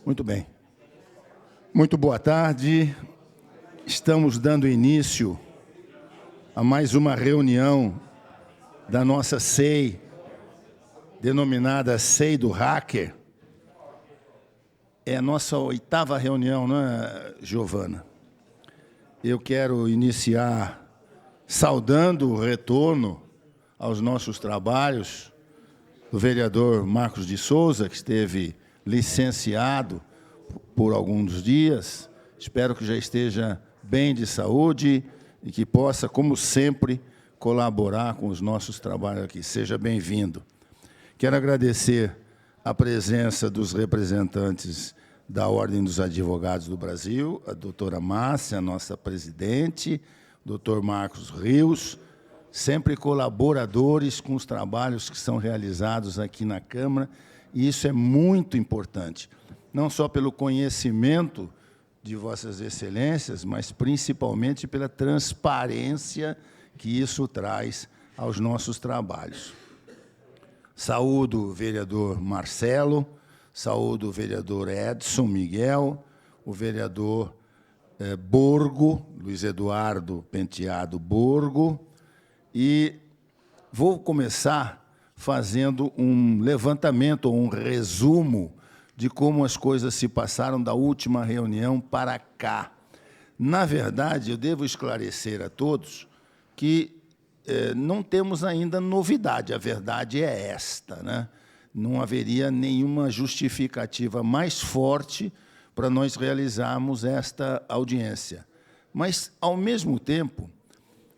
Muito bem. Muito boa tarde. Estamos dando início a mais uma reunião da nossa SEI, denominada SEI do Hacker. É a nossa 8ª reunião, não é, Giovana? Eu quero iniciar saudando o retorno aos nossos trabalhos do vereador Marcos de Souza, que esteve licenciado por alguns dias. Espero que já esteja bem de saúde e que possa, como sempre, colaborar com os nossos trabalhos aqui. Seja bem-vindo. Quero agradecer a presença dos representantes da Ordem dos Advogados do Brasil, a doutora Márcia, nossa presidente, o doutor Marcos Rios, sempre colaboradores com os trabalhos que são realizados aqui na Câmara, e isso é muito importante, não só pelo conhecimento de Vossas Excelências, mas principalmente pela transparência que isso traz aos nossos trabalhos. Saúdo o vereador Marcelo, saúdo o vereador Edson Miguel, o vereador Borgo, Luiz Eduardo Penteado Borgo, e vou começar fazendo um levantamento, um resumo de como as coisas se passaram da última reunião para cá. Na verdade, eu devo esclarecer a todos que não temos ainda novidade, a verdade é esta, né? Não haveria nenhuma justificativa mais forte para nós realizarmos esta audiência. Mas, ao mesmo tempo,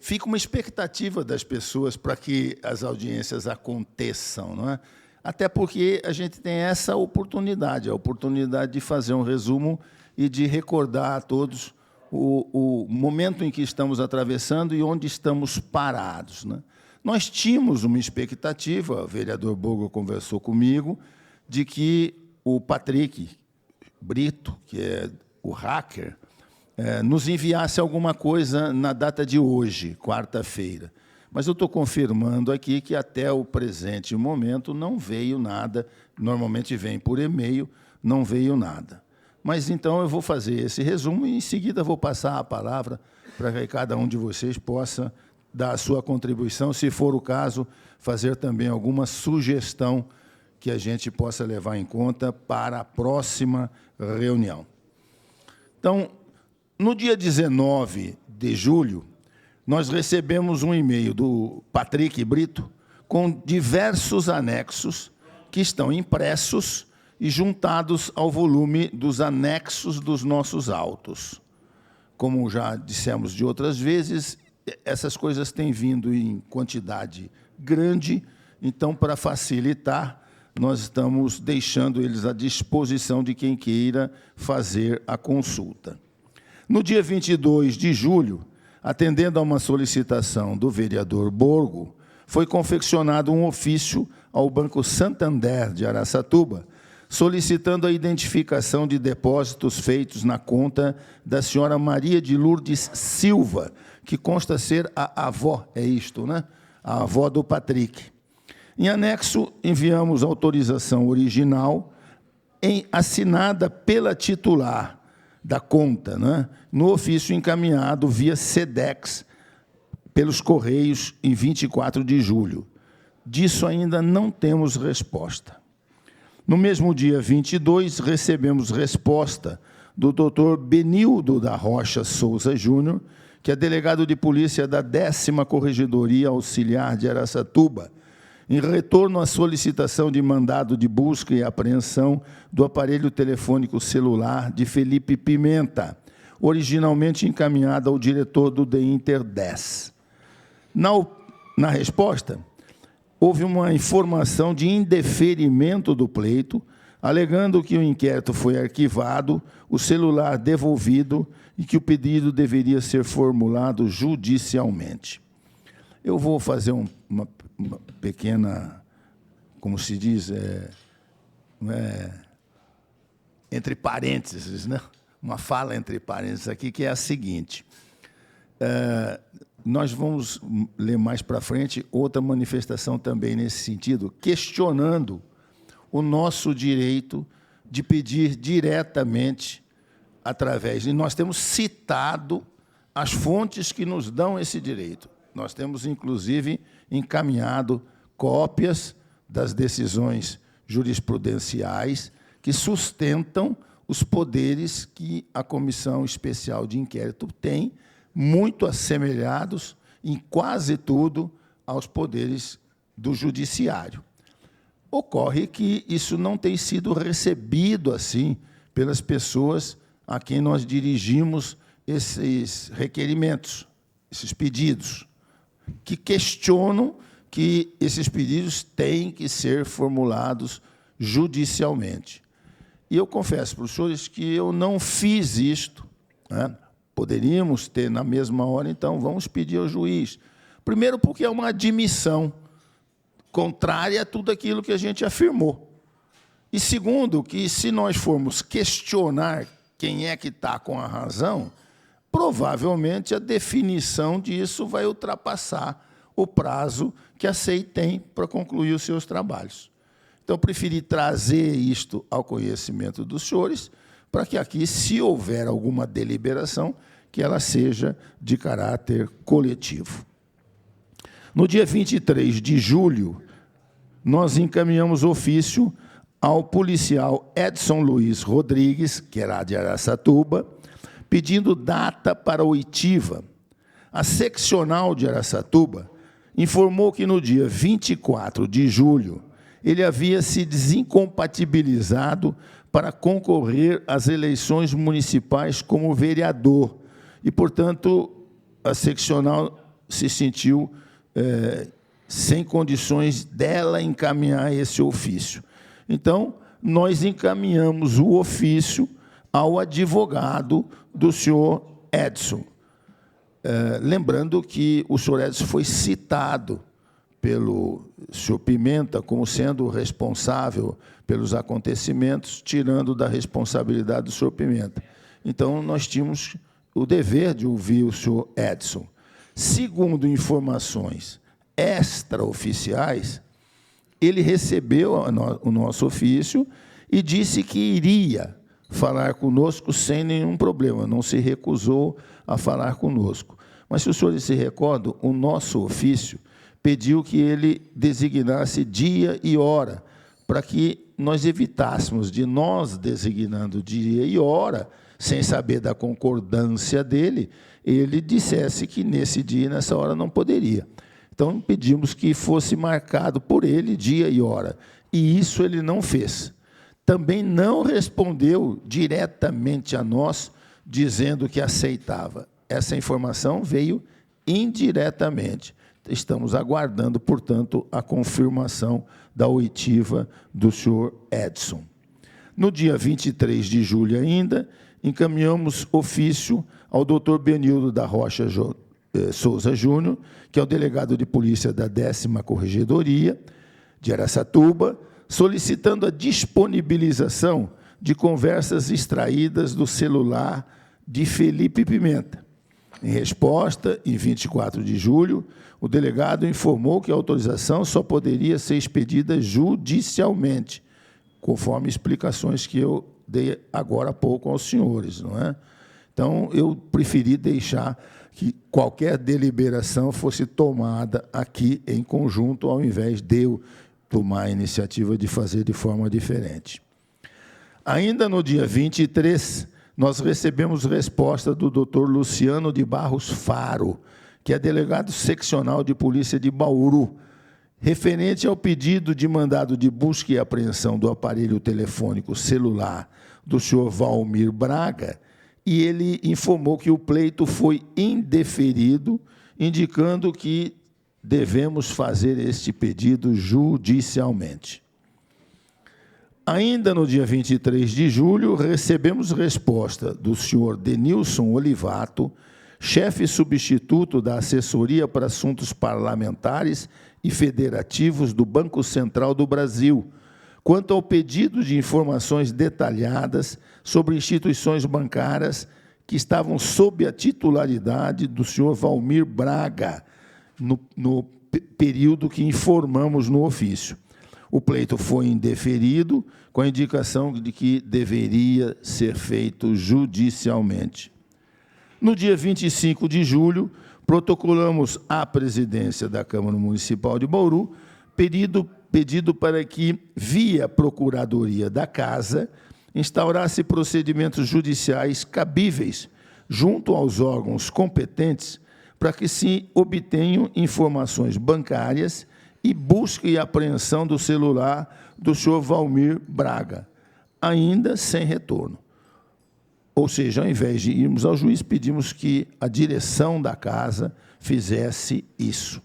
fica uma expectativa das pessoas para que as audiências aconteçam, não é? Até porque a gente tem essa oportunidade, a oportunidade de fazer um resumo e de recordar a todos o momento em que estamos atravessando e onde estamos parados, né? Nós tínhamos uma expectativa, o vereador Borgo conversou comigo, de que o Patrick Brito, que é o hacker, nos enviasse alguma coisa na data de hoje, quarta-feira. Mas eu estou confirmando aqui que até o presente momento não veio nada, normalmente vem por e-mail, não veio nada. Mas então eu vou fazer esse resumo e em seguida vou passar a palavra para que cada um de vocês possa dar a sua contribuição, se for o caso, fazer também alguma sugestão que a gente possa levar em conta para a próxima reunião. Então, no dia 19 de julho, nós recebemos um e-mail do Patrick Brito com diversos anexos que estão impressos e juntados ao volume dos anexos dos nossos autos. Como já dissemos de outras vezes, essas coisas têm vindo em quantidade grande, então, para facilitar, nós estamos deixando eles à disposição de quem queira fazer a consulta. No dia 22 de julho, atendendo a uma solicitação do vereador Borgo, foi confeccionado um ofício ao Banco Santander de Araçatuba, solicitando a identificação de depósitos feitos na conta da senhora Maria de Lourdes Silva, que consta ser a avó, é isto, né? A avó do Patrick. Em anexo, enviamos a autorização original assinada pela titular da conta, né? No ofício encaminhado via SEDEX pelos Correios em 24 de julho. Disso ainda não temos resposta. No mesmo dia 22, recebemos resposta do doutor Benildo da Rocha Souza Júnior, que é delegado de polícia da 10ª Corregedoria Auxiliar de Araçatuba, em retorno à solicitação de mandado de busca e apreensão do aparelho telefônico celular de Felipe Pimenta, originalmente encaminhado ao diretor do DEINTER 10. Na resposta, houve uma informação de indeferimento do pleito, alegando que o inquérito foi arquivado, o celular devolvido e que o pedido deveria ser formulado judicialmente. Eu vou fazer uma pequena, como se diz, entre parênteses, né? Uma fala entre parênteses aqui, que é a seguinte. Nós vamos ler mais para frente outra manifestação também nesse sentido, questionando o nosso direito de pedir diretamente através. E nós temos citado as fontes que nos dão esse direito. Nós temos, inclusive, encaminhado cópias das decisões jurisprudenciais que sustentam os poderes que a Comissão Especial de Inquérito tem, muito assemelhados, em quase tudo, aos poderes do Judiciário. Ocorre que isso não tem sido recebido assim pelas pessoas a quem nós dirigimos esses requerimentos, esses pedidos, que questionam que esses pedidos têm que ser formulados judicialmente. E eu confesso para os senhores que eu não fiz isto, né? Poderíamos ter, na mesma hora, então, vamos pedir ao juiz. Primeiro, porque é uma admissão contrária a tudo aquilo que a gente afirmou. E segundo, que se nós formos questionar quem é que está com a razão, provavelmente a definição disso vai ultrapassar o prazo que a SEI tem para concluir os seus trabalhos. Então, preferi trazer isto ao conhecimento dos senhores, para que aqui, se houver alguma deliberação, que ela seja de caráter coletivo. No dia 23 de julho, nós encaminhamos ofício ao policial Edson Luiz Rodrigues, que era de Araçatuba, pedindo data para a oitiva. A seccional de Araçatuba informou que no dia 24 de julho ele havia se desincompatibilizado para concorrer às eleições municipais como vereador e, portanto, a seccional se sentiu sem condições dela encaminhar esse ofício. Então, nós encaminhamos o ofício ao advogado do senhor Edson. Lembrando que o senhor Edson foi citado pelo senhor Pimenta como sendo responsável pelos acontecimentos, tirando da responsabilidade do senhor Pimenta. Então, nós tínhamos o dever de ouvir o senhor Edson. Segundo informações extraoficiais, ele recebeu o nosso ofício e disse que iria falar conosco sem nenhum problema, não se recusou a falar conosco. Mas, se os senhores se recordam, o nosso ofício pediu que ele designasse dia e hora, para que nós evitássemos de nós designando dia e hora, sem saber da concordância dele, ele dissesse que nesse dia e nessa hora não poderia. Então, pedimos que fosse marcado por ele dia e hora, e isso ele não fez. Também não respondeu diretamente a nós, dizendo que aceitava. Essa informação veio indiretamente. Estamos aguardando, portanto, a confirmação da oitiva do senhor Edson. No dia 23 de julho ainda, encaminhamos ofício ao doutor Benildo da Rocha Souza Júnior, que é o delegado de polícia da 10ª Corregedoria de Araçatuba, solicitando a disponibilização de conversas extraídas do celular de Felipe Pimenta. Em resposta, em 24 de julho, o delegado informou que a autorização só poderia ser expedida judicialmente, conforme explicações que eu dei agora há pouco aos senhores, não é? Então, eu preferi deixar que qualquer deliberação fosse tomada aqui em conjunto, ao invés de eu tomar a iniciativa de fazer de forma diferente. Ainda no dia 23, nós recebemos resposta do doutor Luciano de Barros Faro, que é delegado seccional de polícia de Bauru, referente ao pedido de mandado de busca e apreensão do aparelho telefônico celular do senhor Valmir Braga, e ele informou que o pleito foi indeferido, indicando que devemos fazer este pedido judicialmente. Ainda no dia 23 de julho, recebemos resposta do senhor Denilson Olivato, chefe substituto da Assessoria para Assuntos Parlamentares e Federativos do Banco Central do Brasil, quanto ao pedido de informações detalhadas sobre instituições bancárias que estavam sob a titularidade do senhor Valmir Braga, no período que informamos no ofício. O pleito foi indeferido, com a indicação de que deveria ser feito judicialmente. No dia 25 de julho, protocolamos à presidência da Câmara Municipal de Bauru pedido para que, via Procuradoria da Casa, instaurasse procedimentos judiciais cabíveis junto aos órgãos competentes para que se obtenham informações bancárias e busca e apreensão do celular do senhor Valmir Braga, ainda sem retorno. Ou seja, ao invés de irmos ao juiz, pedimos que a direção da casa fizesse isso.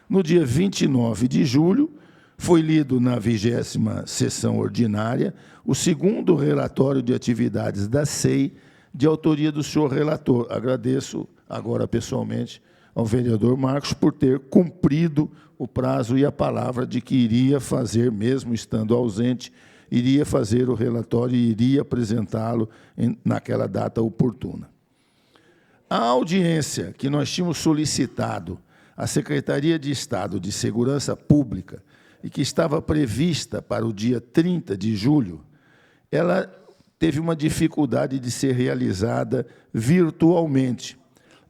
No dia 29 de julho, foi lido na 20ª sessão ordinária o segundo relatório de atividades da SEI, de autoria do senhor relator. Agradeço agora pessoalmente ao vereador Marcos por ter cumprido o prazo e a palavra de que iria fazer, mesmo estando ausente, iria fazer o relatório e iria apresentá-lo naquela data oportuna. A audiência que nós tínhamos solicitado à Secretaria de Estado de Segurança Pública e que estava prevista para o dia 30 de julho, ela teve uma dificuldade de ser realizada virtualmente.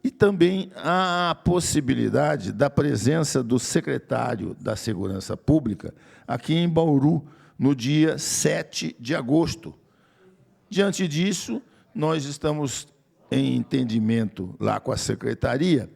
E também há a possibilidade da presença do secretário da Segurança Pública aqui em Bauru, no dia 7 de agosto. Diante disso, nós estamos em entendimento lá com a secretaria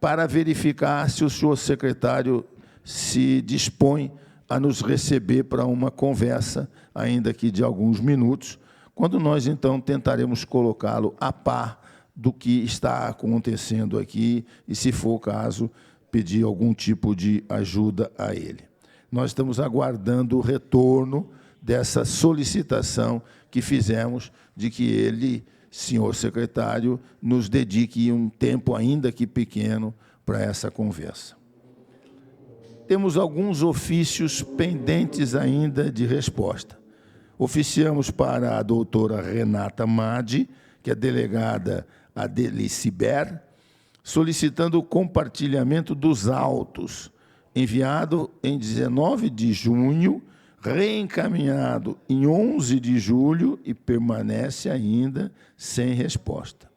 para verificar se o senhor secretário se dispõe a nos receber para uma conversa, ainda que de alguns minutos, quando nós, então, tentaremos colocá-lo a par do que está acontecendo aqui e, se for o caso, pedir algum tipo de ajuda a ele. Nós estamos aguardando o retorno dessa solicitação que fizemos de que ele, senhor secretário, nos dedique um tempo, ainda que pequeno, para essa conversa. Temos alguns ofícios pendentes ainda de resposta. Oficiamos para a doutora Renata Madi, que é delegada Adeliciber, solicitando o compartilhamento dos autos, enviado em 19 de junho, reencaminhado em 11 de julho e permanece ainda sem resposta.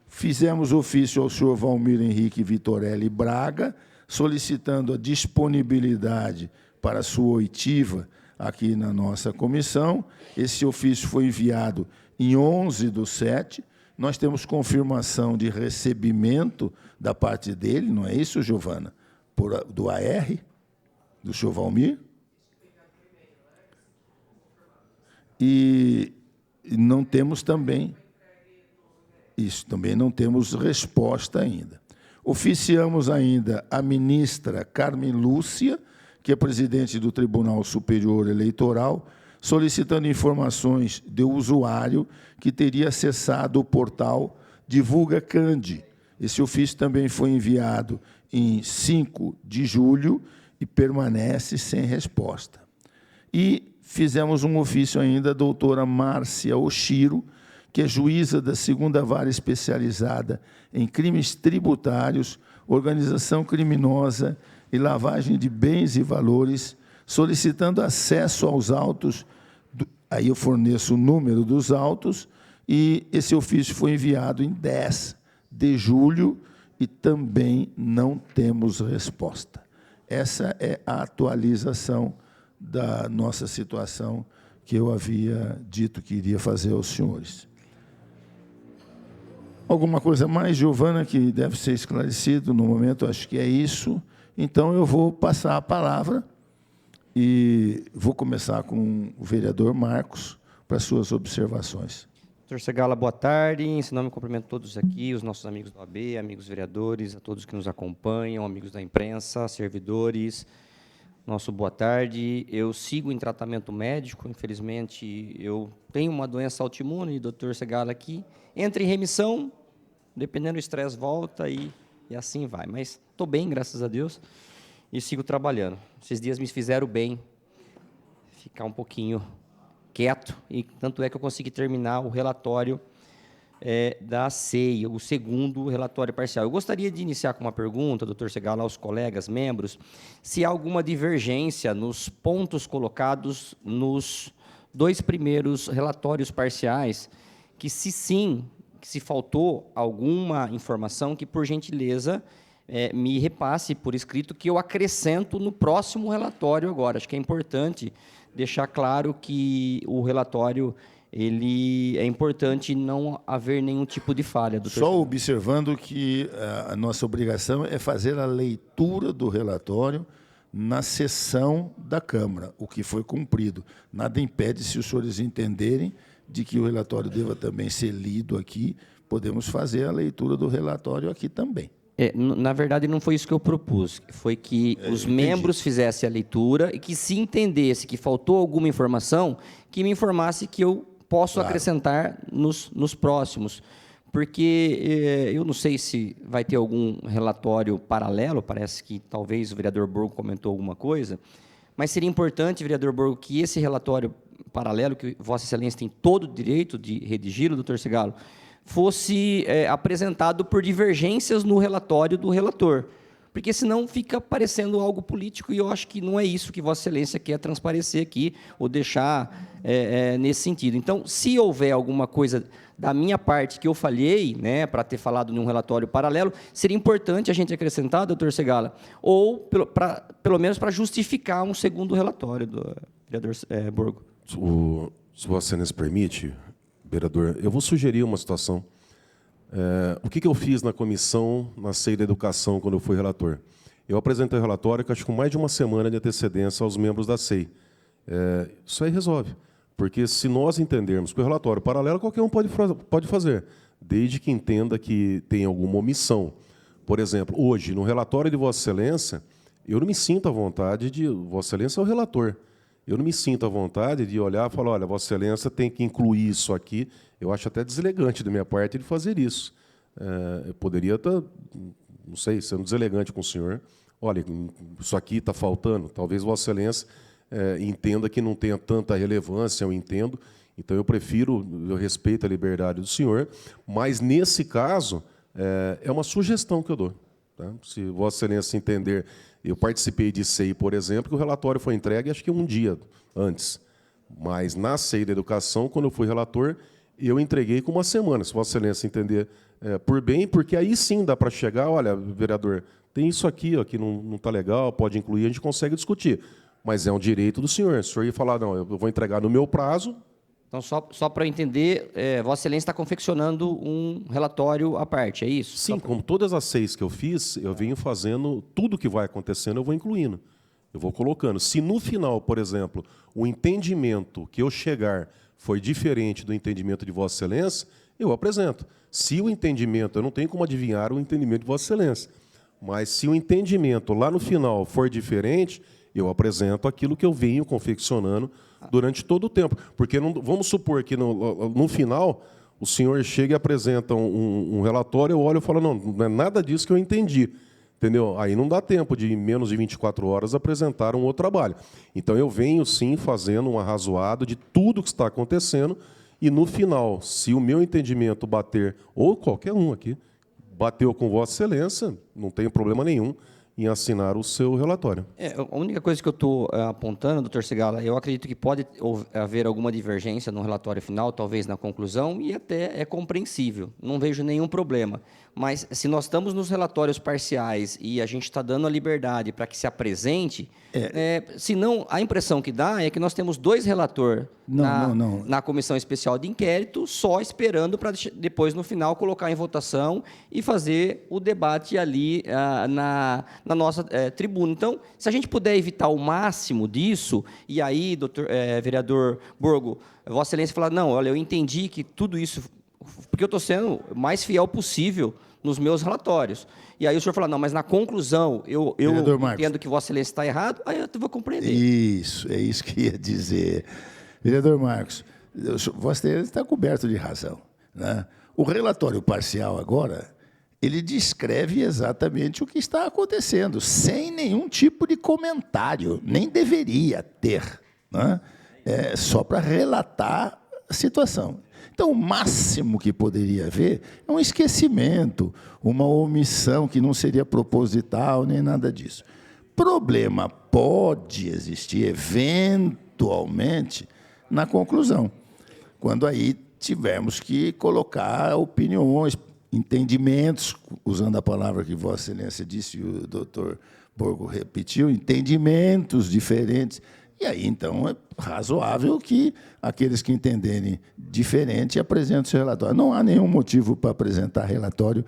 Fizemos ofício ao senhor Valmir Henrique Vitorelli Braga, solicitando a disponibilidade para sua oitiva aqui na nossa comissão. Esse ofício foi enviado em 11/7. Nós temos confirmação de recebimento da parte dele, não é isso, Giovana? Do AR, do senhor Valmir. E não temos também, isso, também não temos resposta ainda. Oficiamos ainda a ministra Carmen Lúcia, que é presidente do Tribunal Superior Eleitoral, solicitando informações do usuário que teria acessado o portal Divulga Candi. Esse ofício também foi enviado em 5 de julho e permanece sem resposta. E fizemos um ofício ainda à doutora Márcia Oshiro, que é juíza da 2ª Vara Especializada em Crimes Tributários, Organização Criminosa e Lavagem de Bens e Valores, solicitando acesso aos autos. Aí eu forneço o número dos autos, e esse ofício foi enviado em 10 de julho e também não temos resposta. Essa é a atualização da nossa situação que eu havia dito que iria fazer aos senhores. Alguma coisa mais, Giovana, que deve ser esclarecido no momento? Acho que é isso. Então, eu vou passar a palavra e vou começar com o vereador Marcos para suas observações. Doutor Segala, boa tarde. Em seu nome, cumprimento todos aqui, os nossos amigos do AB, amigos vereadores, a todos que nos acompanham, amigos da imprensa, servidores. Nosso boa tarde. Eu sigo em tratamento médico, infelizmente, eu tenho uma doença autoimune, doutor Segala, aqui, entra em remissão, dependendo do estresse, volta e assim vai. Mas estou bem, graças a Deus, e sigo trabalhando. Esses dias me fizeram bem, ficar um pouquinho quieto, e tanto é que eu consegui terminar o relatório da SEI, o segundo relatório parcial. Eu gostaria de iniciar com uma pergunta, doutor Segala, aos colegas, membros, se há alguma divergência nos pontos colocados nos 2 primeiros relatórios parciais, que se sim, que se faltou alguma informação, que, por gentileza, me repasse por escrito, que eu acrescento no próximo relatório agora. Acho que é importante deixar claro que o relatório é importante não haver nenhum tipo de falha. Doutor. Só observando que a nossa obrigação é fazer a leitura do relatório na sessão da Câmara, o que foi cumprido. Nada impede, se os senhores entenderem, de que o relatório deva também ser lido aqui, podemos fazer a leitura do relatório aqui também. Na verdade, não foi isso que eu propus. Foi que os membros fizessem a leitura e que, se entendesse que faltou alguma informação, que me informasse que eu posso acrescentar nos próximos. Porque eu não sei se vai ter algum relatório paralelo, parece que talvez o vereador Borgo comentou alguma coisa, mas seria importante, vereador Borgo, que esse relatório paralelo, que Vossa Excelência tem todo o direito de redigi-lo, doutor Segalo, fosse apresentado por divergências no relatório do relator, porque senão fica parecendo algo político, e eu acho que não é isso que Vossa Excelência quer transparecer aqui, ou deixar nesse sentido. Então, se houver alguma coisa da minha parte que eu falhei, né, para ter falado num relatório paralelo, seria importante a gente acrescentar, doutor Segala, ou pelo menos para justificar um segundo relatório do vereador Borgo. Se Vossa Excelência permite, vereador, eu vou sugerir uma situação. O que eu fiz na comissão, na SEI da Educação, quando eu fui relator? Eu apresentei o relatório, que acho que com mais de uma semana de antecedência aos membros da SEI. Isso aí resolve. Porque se nós entendermos que o relatório paralelo, qualquer um pode fazer, desde que entenda que tem alguma omissão. Por exemplo, hoje, no relatório de Vossa Excelência, eu não me sinto à vontade de... Vossa Excelência é o relator. Eu não me sinto à vontade de olhar e falar, olha, Vossa Excelência tem que incluir isso aqui. Eu acho até deselegante da minha parte de fazer isso. Eu poderia estar, não sei, sendo deselegante com o senhor. Olha, isso aqui está faltando. Talvez Vossa Excelência entenda que não tenha tanta relevância, eu entendo. Então, eu respeito a liberdade do senhor, mas, nesse caso, é uma sugestão que eu dou. Tá? Se Vossa Excelência entender... Eu participei de SEI, por exemplo, que o relatório foi entregue, acho que um dia antes. Mas, na SEI da Educação, quando eu fui relator, eu entreguei com uma semana, se Vossa Excelência entender por bem, porque aí sim dá para chegar, olha, vereador, tem isso aqui, ó, que não está legal, pode incluir, a gente consegue discutir. Mas é um direito do senhor. Se o senhor ia falar, não, eu vou entregar no meu prazo... Então, só para entender, Vossa Excelência está confeccionando um relatório à parte, é isso? Sim, como todas as 6 que eu fiz, eu venho fazendo, tudo que vai acontecendo eu vou incluindo. Eu vou colocando. Se no final, por exemplo, o entendimento que eu chegar foi diferente do entendimento de Vossa Excelência, eu apresento. Se o entendimento, eu não tenho como adivinhar o entendimento de Vossa Excelência, mas se o entendimento lá no final for diferente, eu apresento aquilo que eu venho confeccionando durante todo o tempo. Porque vamos supor que no final o senhor chega e apresenta um relatório, eu olho e falo, não é nada disso que eu entendi. Entendeu? Aí não dá tempo de, em menos de 24 horas, apresentar um outro trabalho. Então, eu venho, sim, fazendo um arrazoado de tudo que está acontecendo e, no final, se o meu entendimento bater, ou qualquer um aqui, bateu com Vossa Excelência, não tem problema nenhum em assinar o seu relatório. A única coisa que eu estou apontando, doutor Segala, eu acredito que pode haver alguma divergência no relatório final, talvez na conclusão, e até é compreensível, não vejo nenhum problema. Mas, se nós estamos nos relatórios parciais e a gente está dando a liberdade para que se apresente, senão a impressão que dá é que nós temos 2 relatores na Comissão Especial de Inquérito, só esperando para depois, no final, colocar em votação e fazer o debate ali na nossa tribuna. Então, se a gente puder evitar o máximo disso, e aí, vereador Borgo, Vossa Excelência falar, não, olha, eu entendi que tudo isso, porque eu estou sendo o mais fiel possível nos meus relatórios. E aí o senhor fala, não, mas na conclusão, eu entendo que Vossa Excelência está errado, aí eu vou compreender. Isso, é isso que ia dizer. Vereador Marcos, Vossa Excelência está coberto de razão, né? O relatório parcial agora, ele descreve exatamente o que está acontecendo, sem nenhum tipo de comentário, nem deveria ter, né? Só para relatar a situação. Então, o máximo que poderia haver é um esquecimento, uma omissão que não seria proposital, nem nada disso. Problema pode existir, eventualmente, na conclusão, quando aí tivermos que colocar opiniões, entendimentos, usando a palavra que Vossa Excelência disse e o doutor Borgo repetiu, entendimentos diferentes. E aí, então, é razoável que aqueles que entenderem diferente apresentem o seu relatório. Não há nenhum motivo para apresentar relatório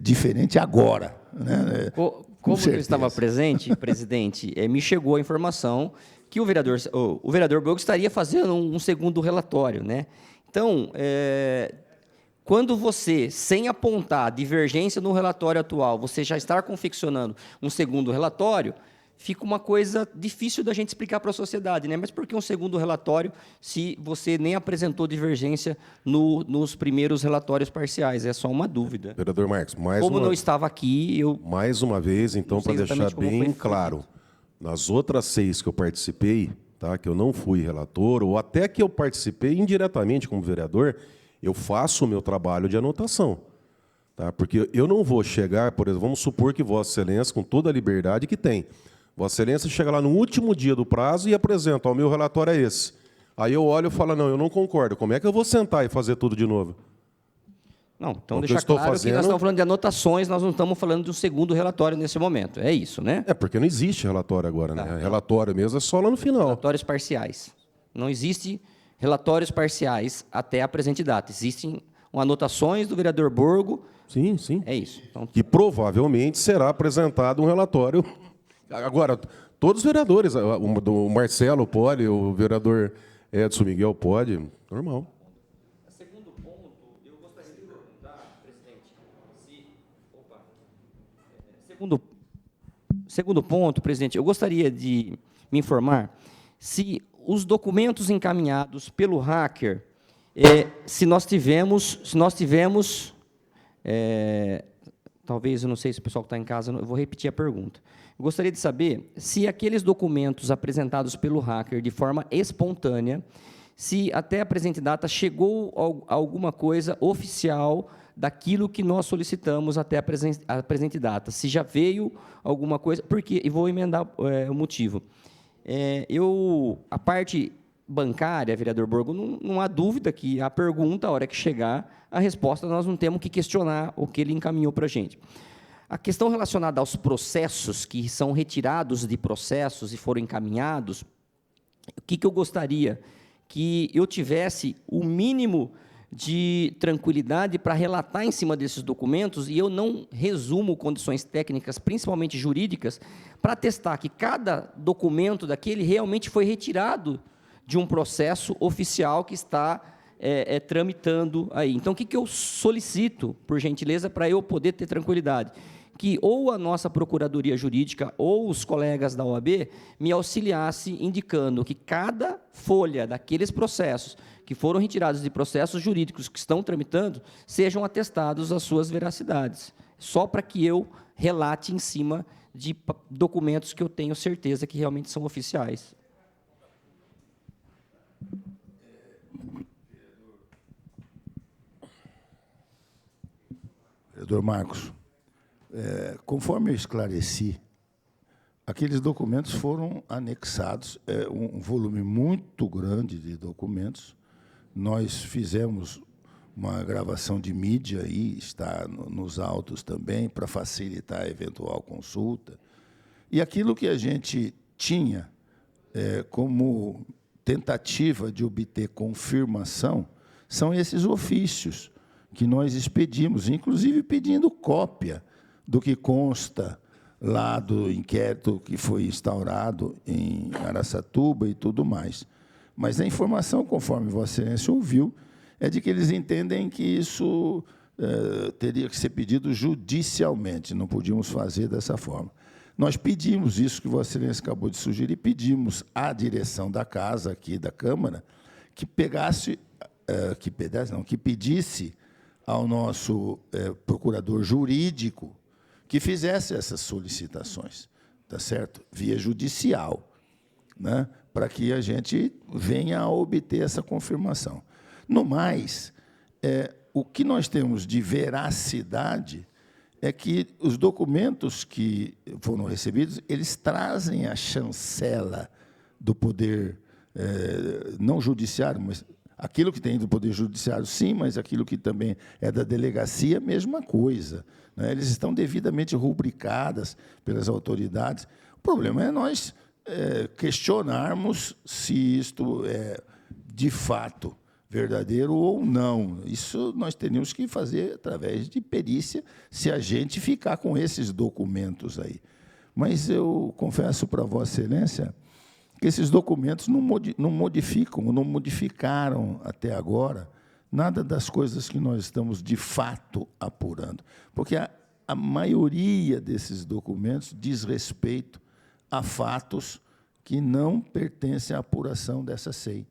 diferente agora. Né? Como eu estava presente, presidente, me chegou a informação que o vereador Borgo estaria fazendo um segundo relatório. Né? Então, quando você, sem apontar divergência no relatório atual, você já está confeccionando um segundo relatório, fica uma coisa difícil da gente explicar para a sociedade, né? Mas por que um segundo relatório se você nem apresentou divergência nos primeiros relatórios parciais? É só uma dúvida. Vereador Marcos, não estava aqui, mais uma vez, então, para deixar bem claro, nas outras 6 que eu participei, tá, que eu não fui relator, ou até que eu participei indiretamente como vereador, eu faço o meu trabalho de anotação. Tá? Porque eu não vou chegar, por exemplo, vamos supor que Vossa Excelência, com toda a liberdade que tem, Vossa Excelência chega lá no último dia do prazo e apresenta, o meu relatório é esse. Aí eu olho e falo, não, eu não concordo. Como é que eu vou sentar e fazer tudo de novo? Não, então deixa claro que nós estamos falando de anotações, nós não estamos falando de um segundo relatório nesse momento. É isso, né? Porque não existe relatório agora, né? Relatório mesmo é só lá no final. Relatórios parciais. Não existe relatórios parciais até a presente data. Existem anotações do vereador Borgo. Sim, sim. É isso. Então, que provavelmente será apresentado um relatório. Agora, todos os vereadores, o Marcelo pode, o vereador Edson Miguel pode, normal. Segundo ponto, eu gostaria de perguntar, presidente, segundo ponto, presidente, eu gostaria de me informar se os documentos encaminhados pelo hacker, se nós tivemos, talvez, eu não sei se o pessoal que está em casa, eu vou repetir a pergunta. Eu gostaria de saber se aqueles documentos apresentados pelo hacker de forma espontânea, se até a presente data chegou a alguma coisa oficial daquilo que nós solicitamos até a presente data. Se já veio alguma coisa, porque, e vou emendar o motivo. A parte bancária, vereador Borgo, não há dúvida que a pergunta, a hora que chegar, a resposta nós não temos que questionar o que ele encaminhou para a gente. A questão relacionada aos processos, que são retirados de processos e foram encaminhados, o que eu gostaria? Que eu tivesse o mínimo de tranquilidade para relatar em cima desses documentos, e eu não resumo condições técnicas, principalmente jurídicas, para atestar que cada documento daquele realmente foi retirado de um processo oficial que está tramitando aí. Então, o que eu solicito, por gentileza, para eu poder ter tranquilidade? Que ou a nossa Procuradoria Jurídica ou os colegas da OAB me auxiliasse indicando que cada folha daqueles processos que foram retirados de processos jurídicos que estão tramitando sejam atestados as suas veracidades, só para que eu relate em cima de documentos que eu tenho certeza que realmente são oficiais. Vereador Marcos, conforme eu esclareci, aqueles documentos foram anexados, um volume muito grande de documentos. Nós fizemos uma gravação de mídia, aí está nos autos também, para facilitar a eventual consulta. E aquilo que a gente tinha como tentativa de obter confirmação são esses ofícios que nós expedimos, inclusive pedindo cópia do que consta lá do inquérito que foi instaurado em Araçatuba e tudo mais. Mas a informação, conforme Vossa Excelência ouviu, é de que eles entendem que isso teria que ser pedido judicialmente, não podíamos fazer dessa forma. Nós pedimos isso que Vossa Excelência acabou de sugerir, pedimos à direção da casa, aqui da Câmara, que pedisse ao nosso procurador jurídico que fizesse essas solicitações, tá certo? Via judicial, né? Para que a gente venha a obter essa confirmação. No mais, o que nós temos de veracidade é que os documentos que foram recebidos, eles trazem a chancela do poder, não judiciário, mas aquilo que tem do poder judiciário, sim, mas aquilo que também é da delegacia, mesma coisa, né? Eles estão devidamente rubricadas pelas autoridades. O problema é nós questionarmos se isto é, de fato, verdadeiro ou não. Isso nós teríamos que fazer através de perícia, se a gente ficar com esses documentos aí. Mas eu confesso para Vossa Excelência que esses documentos não modificaram até agora nada das coisas que nós estamos, de fato, apurando. Porque a maioria desses documentos diz respeito a fatos que não pertencem à apuração dessa SEI.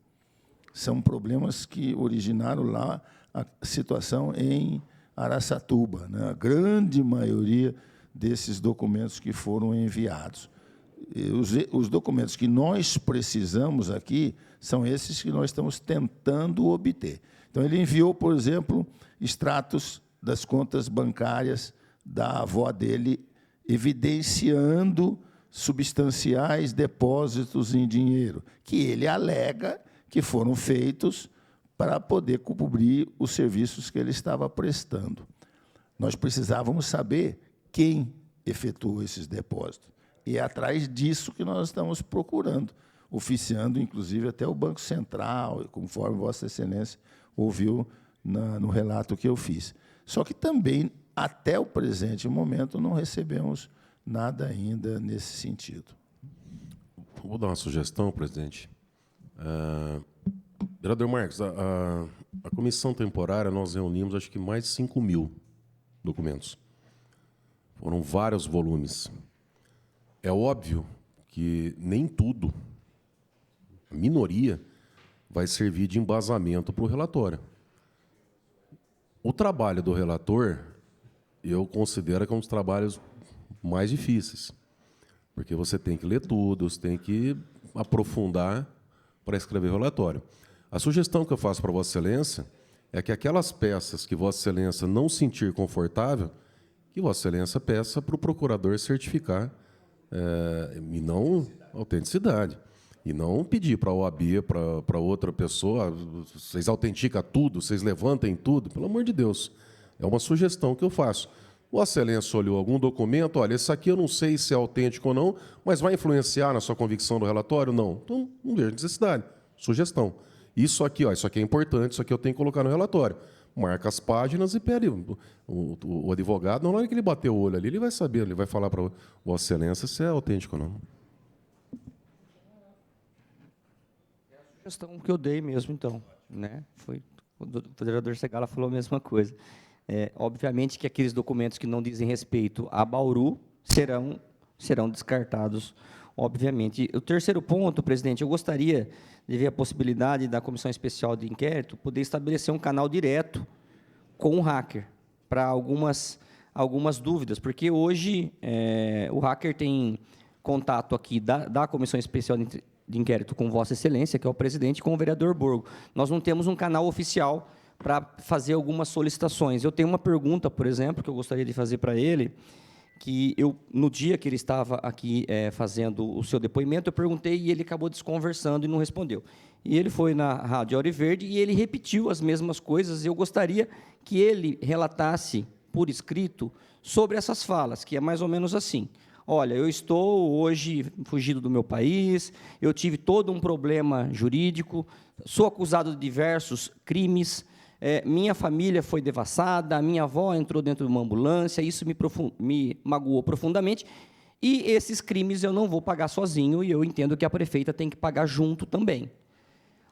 São problemas que originaram lá a situação em Araçatuba, né? A grande maioria desses documentos que foram enviados. Os documentos que nós precisamos aqui são esses que nós estamos tentando obter. Então, ele enviou, por exemplo, extratos das contas bancárias da avó dele, evidenciando substanciais depósitos em dinheiro, que ele alega que foram feitos para poder cobrir os serviços que ele estava prestando. Nós precisávamos saber quem efetuou esses depósitos. E é atrás disso que nós estamos procurando, oficiando, inclusive, até o Banco Central, conforme Vossa Excelência ouviu no relato que eu fiz. Só que também, até o presente momento, não recebemos nada ainda nesse sentido. Vou dar uma sugestão, presidente. Vereador Marcos, a comissão temporária, nós reunimos, acho que mais de 5.000 documentos. Foram vários volumes. É óbvio que nem tudo, a minoria, vai servir de embasamento para o relatório. O trabalho do relator, eu considero que é um dos trabalhos mais difíceis, porque você tem que ler tudo, você tem que aprofundar para escrever o relatório. A sugestão que eu faço para Vossa Excelência é que aquelas peças que Vossa Excelência não sentir confortável, que Vossa Excelência peça para o procurador certificar, e não autenticidade. E não pedir para a OAB, para outra pessoa, vocês autenticam tudo, vocês levantem tudo, pelo amor de Deus. É uma sugestão que eu faço. Vossa Excelência olhou algum documento, olha, esse aqui eu não sei se é autêntico ou não, mas vai influenciar na sua convicção do relatório? Não. Então, não vejo necessidade. Sugestão. Isso aqui é importante, isso aqui eu tenho que colocar no relatório. Marca as páginas e pede. O advogado, na hora que ele bater o olho ali, ele vai saber, ele vai falar para Vossa Excelência se é autêntico ou não. É a sugestão que eu dei mesmo, então, né? O vereador Segala falou a mesma coisa. Obviamente que aqueles documentos que não dizem respeito a Bauru serão descartados, obviamente. O terceiro ponto, presidente, eu gostaria de ver a possibilidade da Comissão Especial de Inquérito poder estabelecer um canal direto com o hacker para algumas dúvidas, porque hoje o hacker tem contato aqui da Comissão Especial de Inquérito com Vossa Excelência, que é o presidente, e com o vereador Borgo. Nós não temos um canal oficial para fazer algumas solicitações. Eu tenho uma pergunta, por exemplo, que eu gostaria de fazer para ele, que no dia que ele estava aqui fazendo o seu depoimento, eu perguntei e ele acabou desconversando e não respondeu. E ele foi na Rádio Ouro Verde e ele repetiu as mesmas coisas. Eu gostaria que ele relatasse por escrito sobre essas falas, que é mais ou menos assim. Olha, eu estou hoje fugido do meu país, eu tive todo um problema jurídico, sou acusado de diversos crimes, minha família foi devassada, a minha avó entrou dentro de uma ambulância, isso me magoou profundamente, e esses crimes eu não vou pagar sozinho, e eu entendo que a prefeita tem que pagar junto também.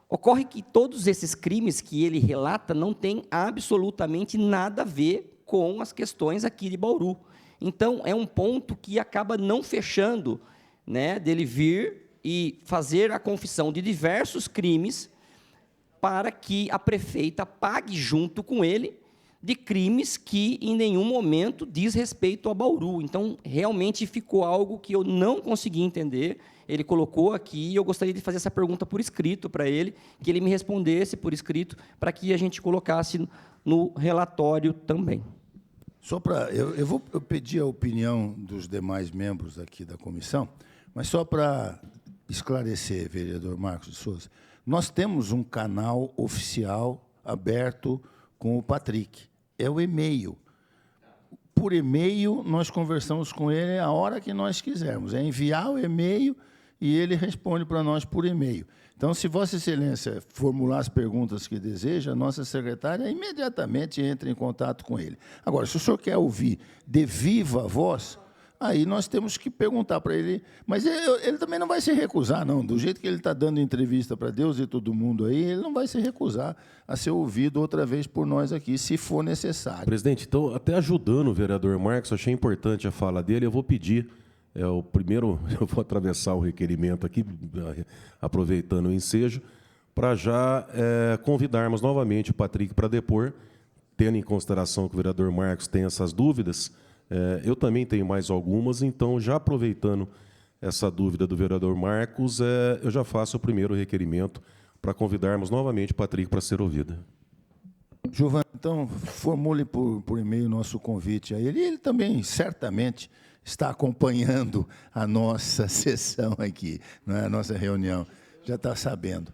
Ocorre que todos esses crimes que ele relata não têm absolutamente nada a ver com as questões aqui de Bauru. Então, é um ponto que acaba não fechando, né, dele vir e fazer a confissão de diversos crimes para que a prefeita pague junto com ele de crimes que em nenhum momento diz respeito a Bauru. Então, realmente ficou algo que eu não consegui entender. ele colocou aqui, e eu gostaria de fazer essa pergunta por escrito para ele, que ele me respondesse por escrito, para que a gente colocasse no relatório também. Só para eu pedir a opinião dos demais membros aqui da comissão, mas só para esclarecer, vereador Marcos de Souza, nós temos um canal oficial aberto com o Patrick, é o e-mail. Por e-mail, nós conversamos com ele a hora que nós quisermos. É enviar o e-mail e ele responde para nós por e-mail. Então, se Vossa Excelência formular as perguntas que deseja, a nossa secretária imediatamente entra em contato com ele. Agora, se o senhor quer ouvir de viva voz, aí nós temos que perguntar para ele. Mas ele também não vai se recusar, não. Do jeito que ele está dando entrevista para Deus e todo mundo aí, ele não vai se recusar a ser ouvido outra vez por nós aqui, se for necessário. Presidente, então, até ajudando o vereador Marcos, achei importante a fala dele, eu vou pedir, o primeiro, eu vou atravessar o requerimento aqui, aproveitando o ensejo, para já convidarmos novamente o Patrick para depor, tendo em consideração que o vereador Marcos tem essas dúvidas. Eu também tenho mais algumas, então, já aproveitando essa dúvida do vereador Marcos, eu já faço o primeiro requerimento para convidarmos novamente o Patrick para ser ouvido. Giovana, então, formule por e-mail o nosso convite a ele. Ele também, certamente, está acompanhando a nossa sessão aqui, a nossa reunião. Já está sabendo.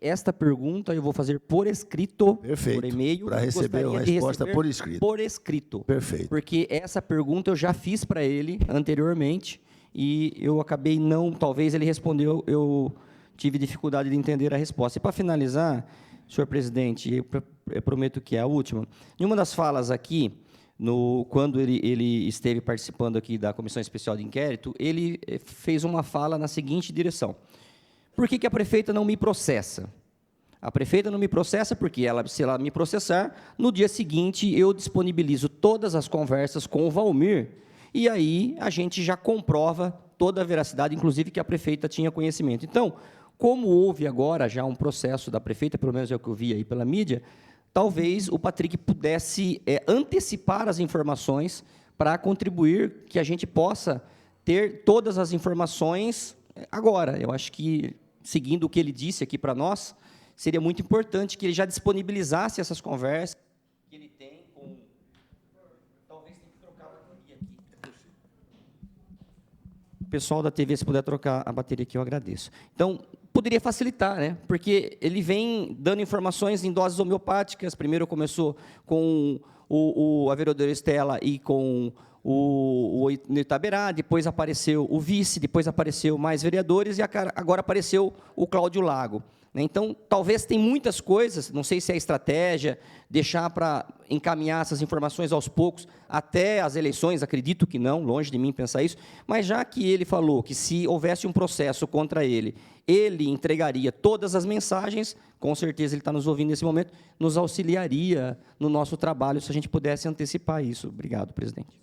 Esta pergunta eu vou fazer por escrito, perfeito, por e-mail. Para receber a resposta por escrito. Por escrito. Perfeito. Porque essa pergunta eu já fiz para ele anteriormente e eu acabei não, talvez ele respondeu, eu tive dificuldade de entender a resposta. E para finalizar, senhor presidente, eu prometo que é a última. Em uma das falas aqui, quando ele esteve participando aqui da Comissão Especial de Inquérito, ele fez uma fala na seguinte direção: por que a prefeita não me processa? A prefeita não me processa porque, se ela me processar, no dia seguinte eu disponibilizo todas as conversas com o Valmir, e aí a gente já comprova toda a veracidade, inclusive que a prefeita tinha conhecimento. Então, como houve agora já um processo da prefeita, pelo menos é o que eu vi aí pela mídia, talvez o Patrick pudesse antecipar as informações para contribuir que a gente possa ter todas as informações agora. Eu acho que, seguindo o que ele disse aqui para nós, seria muito importante que ele já disponibilizasse essas conversas que ele tem com... Talvez tenha que trocar a bateria aqui. O pessoal da TV, se puder trocar a bateria aqui, eu agradeço. Então, poderia facilitar, né? Porque ele vem dando informações em doses homeopáticas. Primeiro começou com a vereadora Estela e com o Itaberá, depois apareceu o vice, depois apareceu mais vereadores e agora apareceu o Cláudio Lago. Então, talvez tem muitas coisas, não sei se é estratégia, deixar para encaminhar essas informações aos poucos até as eleições, acredito que não, longe de mim pensar isso, mas já que ele falou que se houvesse um processo contra ele, ele entregaria todas as mensagens, com certeza ele está nos ouvindo nesse momento, nos auxiliaria no nosso trabalho se a gente pudesse antecipar isso. Obrigado, presidente.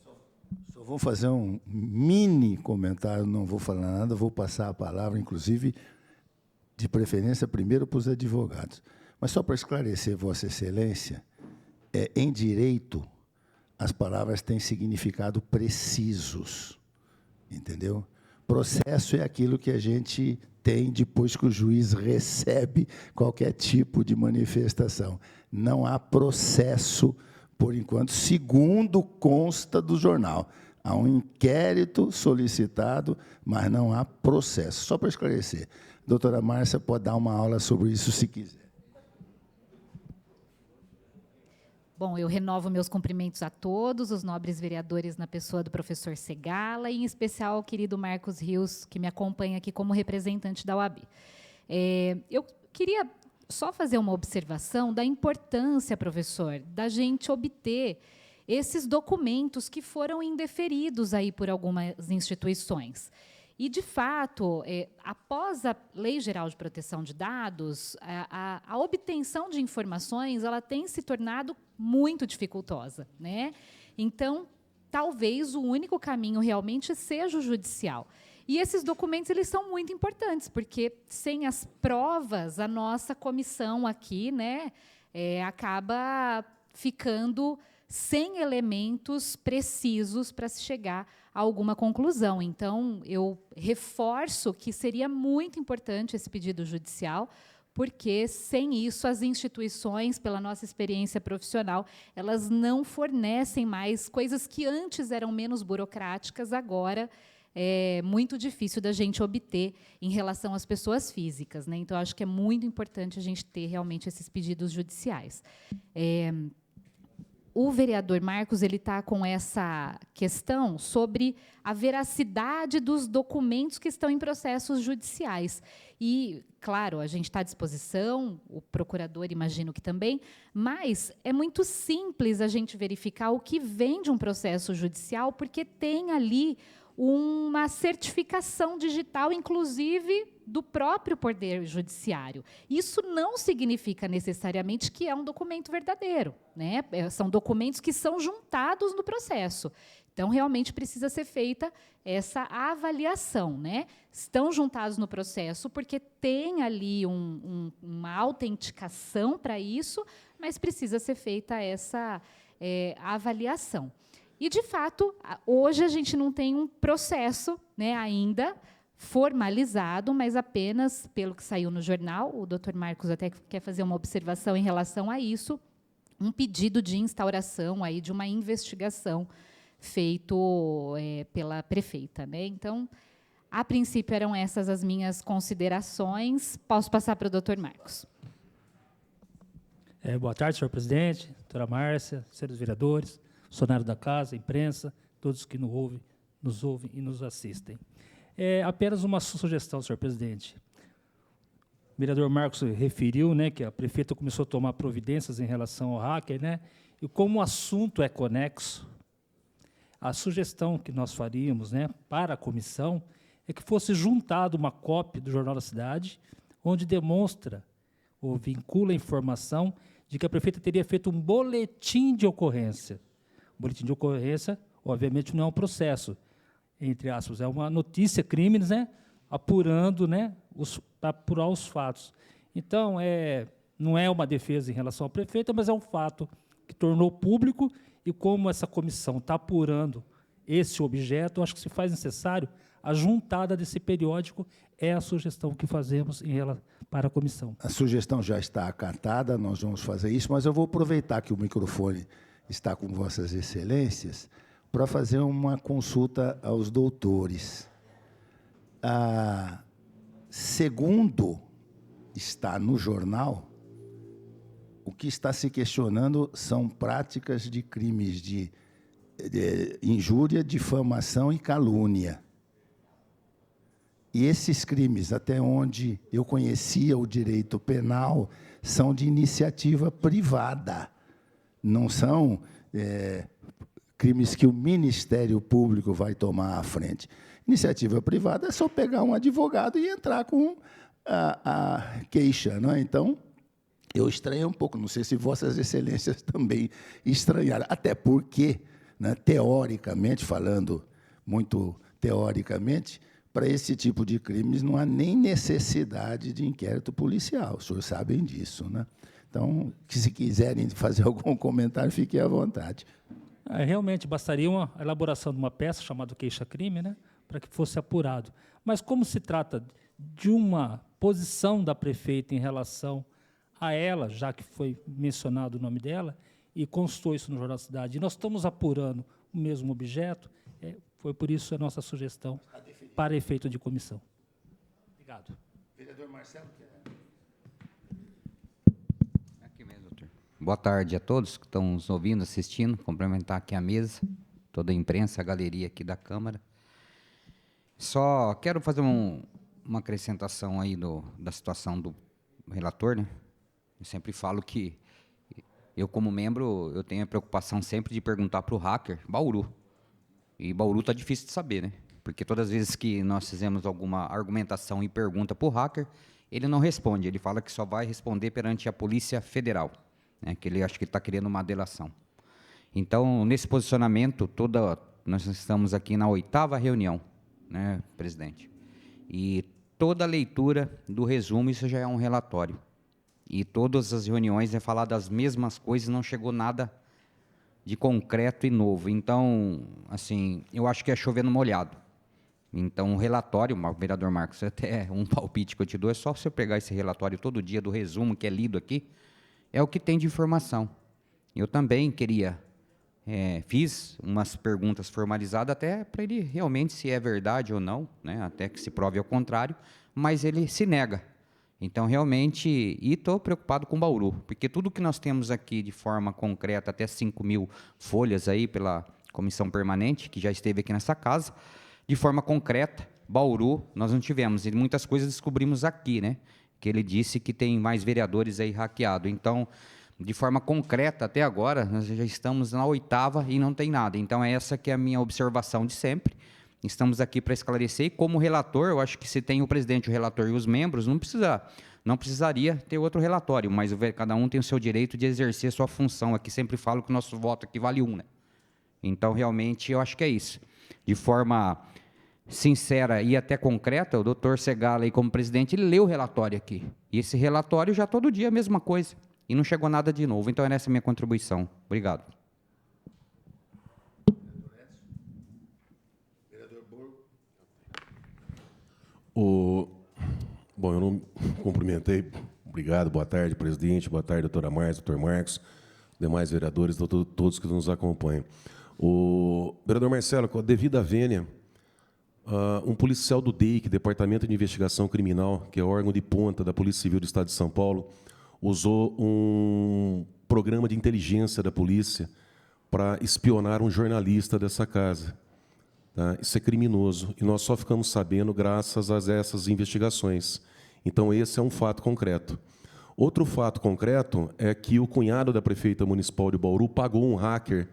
Só vou fazer um mini comentário, não vou falar nada, vou passar a palavra, inclusive, de preferência, primeiro para os advogados. Mas só para esclarecer, Vossa Excelência, em direito, as palavras têm significado precisos, entendeu? Processo é aquilo que a gente tem depois que o juiz recebe qualquer tipo de manifestação. Não há processo, por enquanto, segundo consta do jornal. Há um inquérito solicitado, mas não há processo. Só para esclarecer. Doutora Márcia pode dar uma aula sobre isso, se quiser. Bom, eu renovo meus cumprimentos a todos os nobres vereadores na pessoa do professor Segala, e em especial ao querido Marcos Rios, que me acompanha aqui como representante da OAB. Eu queria só fazer uma observação da importância, professor, da gente obter esses documentos que foram indeferidos aí por algumas instituições. E, de fato, após a Lei Geral de Proteção de Dados, a obtenção de informações ela tem se tornado muito dificultosa, né? Então, talvez o único caminho realmente seja o judicial. E esses documentos eles são muito importantes, porque, sem as provas, a nossa comissão aqui, né, acaba ficando sem elementos precisos para se chegar a alguma conclusão. Então, eu reforço que seria muito importante esse pedido judicial, porque, sem isso, as instituições, pela nossa experiência profissional, elas não fornecem mais coisas que antes eram menos burocráticas, agora é muito difícil da gente obter em relação às pessoas físicas, né? Então, acho que é muito importante a gente ter realmente esses pedidos judiciais. O vereador Marcos ele está com essa questão sobre a veracidade dos documentos que estão em processos judiciais. E, claro, a gente está à disposição, o procurador imagino que também, mas é muito simples a gente verificar o que vem de um processo judicial, porque tem ali uma certificação digital, inclusive, do próprio Poder Judiciário. Isso não significa necessariamente que é um documento verdadeiro, né? São documentos que são juntados no processo. Então, realmente precisa ser feita essa avaliação, né? Estão juntados no processo porque tem ali uma autenticação para isso, mas precisa ser feita essa avaliação. E, de fato, hoje a gente não tem um processo, né, ainda formalizado, mas apenas, pelo que saiu no jornal, o doutor Marcos até quer fazer uma observação em relação a isso, um pedido de instauração aí de uma investigação feito pela prefeita, né? Então, a princípio, eram essas as minhas considerações. Posso passar para o doutor Marcos. Boa tarde, senhor presidente, doutora Márcia, senhores vereadores, funcionários da casa, imprensa, todos que nos ouvem e nos assistem. Apenas uma sugestão, senhor presidente. O vereador Marcos referiu, né, que a prefeita começou a tomar providências em relação ao hacker, né, e como o assunto é conexo, a sugestão que nós faríamos, né, para a comissão é que fosse juntado uma cópia do Jornal da Cidade, onde demonstra ou vincula a informação de que a prefeita teria feito um boletim de ocorrência. O boletim de ocorrência, obviamente, não é um processo, entre aspas, é uma notícia crimes, né, apurando, né, para apurar os fatos. Então, não é uma defesa em relação à prefeita, mas é um fato que tornou público, e como essa comissão está apurando esse objeto, acho que se faz necessário a juntada desse periódico, é a sugestão que fazemos para a comissão. A sugestão já está acatada, nós vamos fazer isso, mas eu vou aproveitar que o microfone está com Vossas Excelências para fazer uma consulta aos doutores. Segundo está no jornal, o que está se questionando são práticas de crimes de injúria, difamação e calúnia. E esses crimes, até onde eu conhecia o direito penal, são de iniciativa privada. Não são crimes que o Ministério Público vai tomar à frente. Iniciativa privada é só pegar um advogado e entrar com a queixa, não é? Então, eu estranhei um pouco, não sei se Vossas Excelências também estranharam, até porque, né, teoricamente, falando muito teoricamente, para esse tipo de crimes não há nem necessidade de inquérito policial, os senhores sabem disso, né? Então, se quiserem fazer algum comentário, fiquem à vontade. Realmente, bastaria a elaboração de uma peça chamada queixa-crime, né, para que fosse apurado. Mas, como se trata de uma posição da prefeita em relação a ela, já que foi mencionado o nome dela, e constou isso no Jornal da Cidade, e nós estamos apurando o mesmo objeto, foi por isso a nossa sugestão para efeito de comissão. Obrigado. Vereador Marcelo. Aqui mesmo, doutor. Boa tarde a todos que estão nos ouvindo, assistindo, cumprimentar aqui a mesa, toda a imprensa, a galeria aqui da Câmara. Só quero fazer uma acrescentação aí da situação do relator, né? Eu sempre falo que eu, como membro, eu tenho a preocupação sempre de perguntar para o hacker, Bauru. E Bauru está difícil de saber, né? Porque todas as vezes que nós fizemos alguma argumentação e pergunta para o hacker, ele não responde, ele fala que só vai responder perante a Polícia Federal, né? Que ele acha que ele está querendo uma delação. Então, nesse posicionamento, nós estamos aqui na 8ª reunião, né, presidente? E toda a leitura do resumo, isso já é um relatório. E todas as reuniões é falar das mesmas coisas, não chegou nada de concreto e novo. Então, assim, eu acho que é chover no molhado. Então, o relatório, vereador Marcos, até um palpite que eu te dou, é só você pegar esse relatório todo dia do resumo que é lido aqui, é o que tem de informação. Eu também fiz umas perguntas formalizadas até para ele realmente se é verdade ou não, né, até que se prove ao contrário, mas ele se nega. Então, realmente, e estou preocupado com Bauru, porque tudo que nós temos aqui de forma concreta, até 5.000 folhas aí pela comissão permanente, que já esteve aqui nessa casa, de forma concreta, Bauru, nós não tivemos, e muitas coisas descobrimos aqui, né, que ele disse que tem mais vereadores aí hackeados. Então, de forma concreta, até agora, nós já estamos na 8ª e não tem nada. Então, essa que é a minha observação de sempre. Estamos aqui para esclarecer, e como relator, eu acho que se tem o presidente, o relator e os membros, não precisaria ter outro relatório, mas cada um tem o seu direito de exercer a sua função. Aqui sempre falo que o nosso voto aqui vale 1, né? Então, realmente, eu acho que é isso. De forma sincera e até concreta, o doutor Segala, aí, como presidente, ele leu o relatório aqui. E esse relatório já todo dia é a mesma coisa. E não chegou nada de novo. Então, essa é a minha contribuição. Obrigado. Bom, eu não cumprimentei. Obrigado, boa tarde, presidente, boa tarde, doutora Márcia, doutor Marcos, demais vereadores, todos que nos acompanham. O vereador Marcelo, com a devida vênia, um policial do DEIC, Departamento de Investigação Criminal, que é órgão de ponta da Polícia Civil do Estado de São Paulo, usou um programa de inteligência da polícia para espionar um jornalista dessa casa. Tá? Isso é criminoso, e nós só ficamos sabendo graças a essas investigações. Então, esse é um fato concreto. Outro fato concreto é que o cunhado da prefeita municipal de Bauru pagou um hacker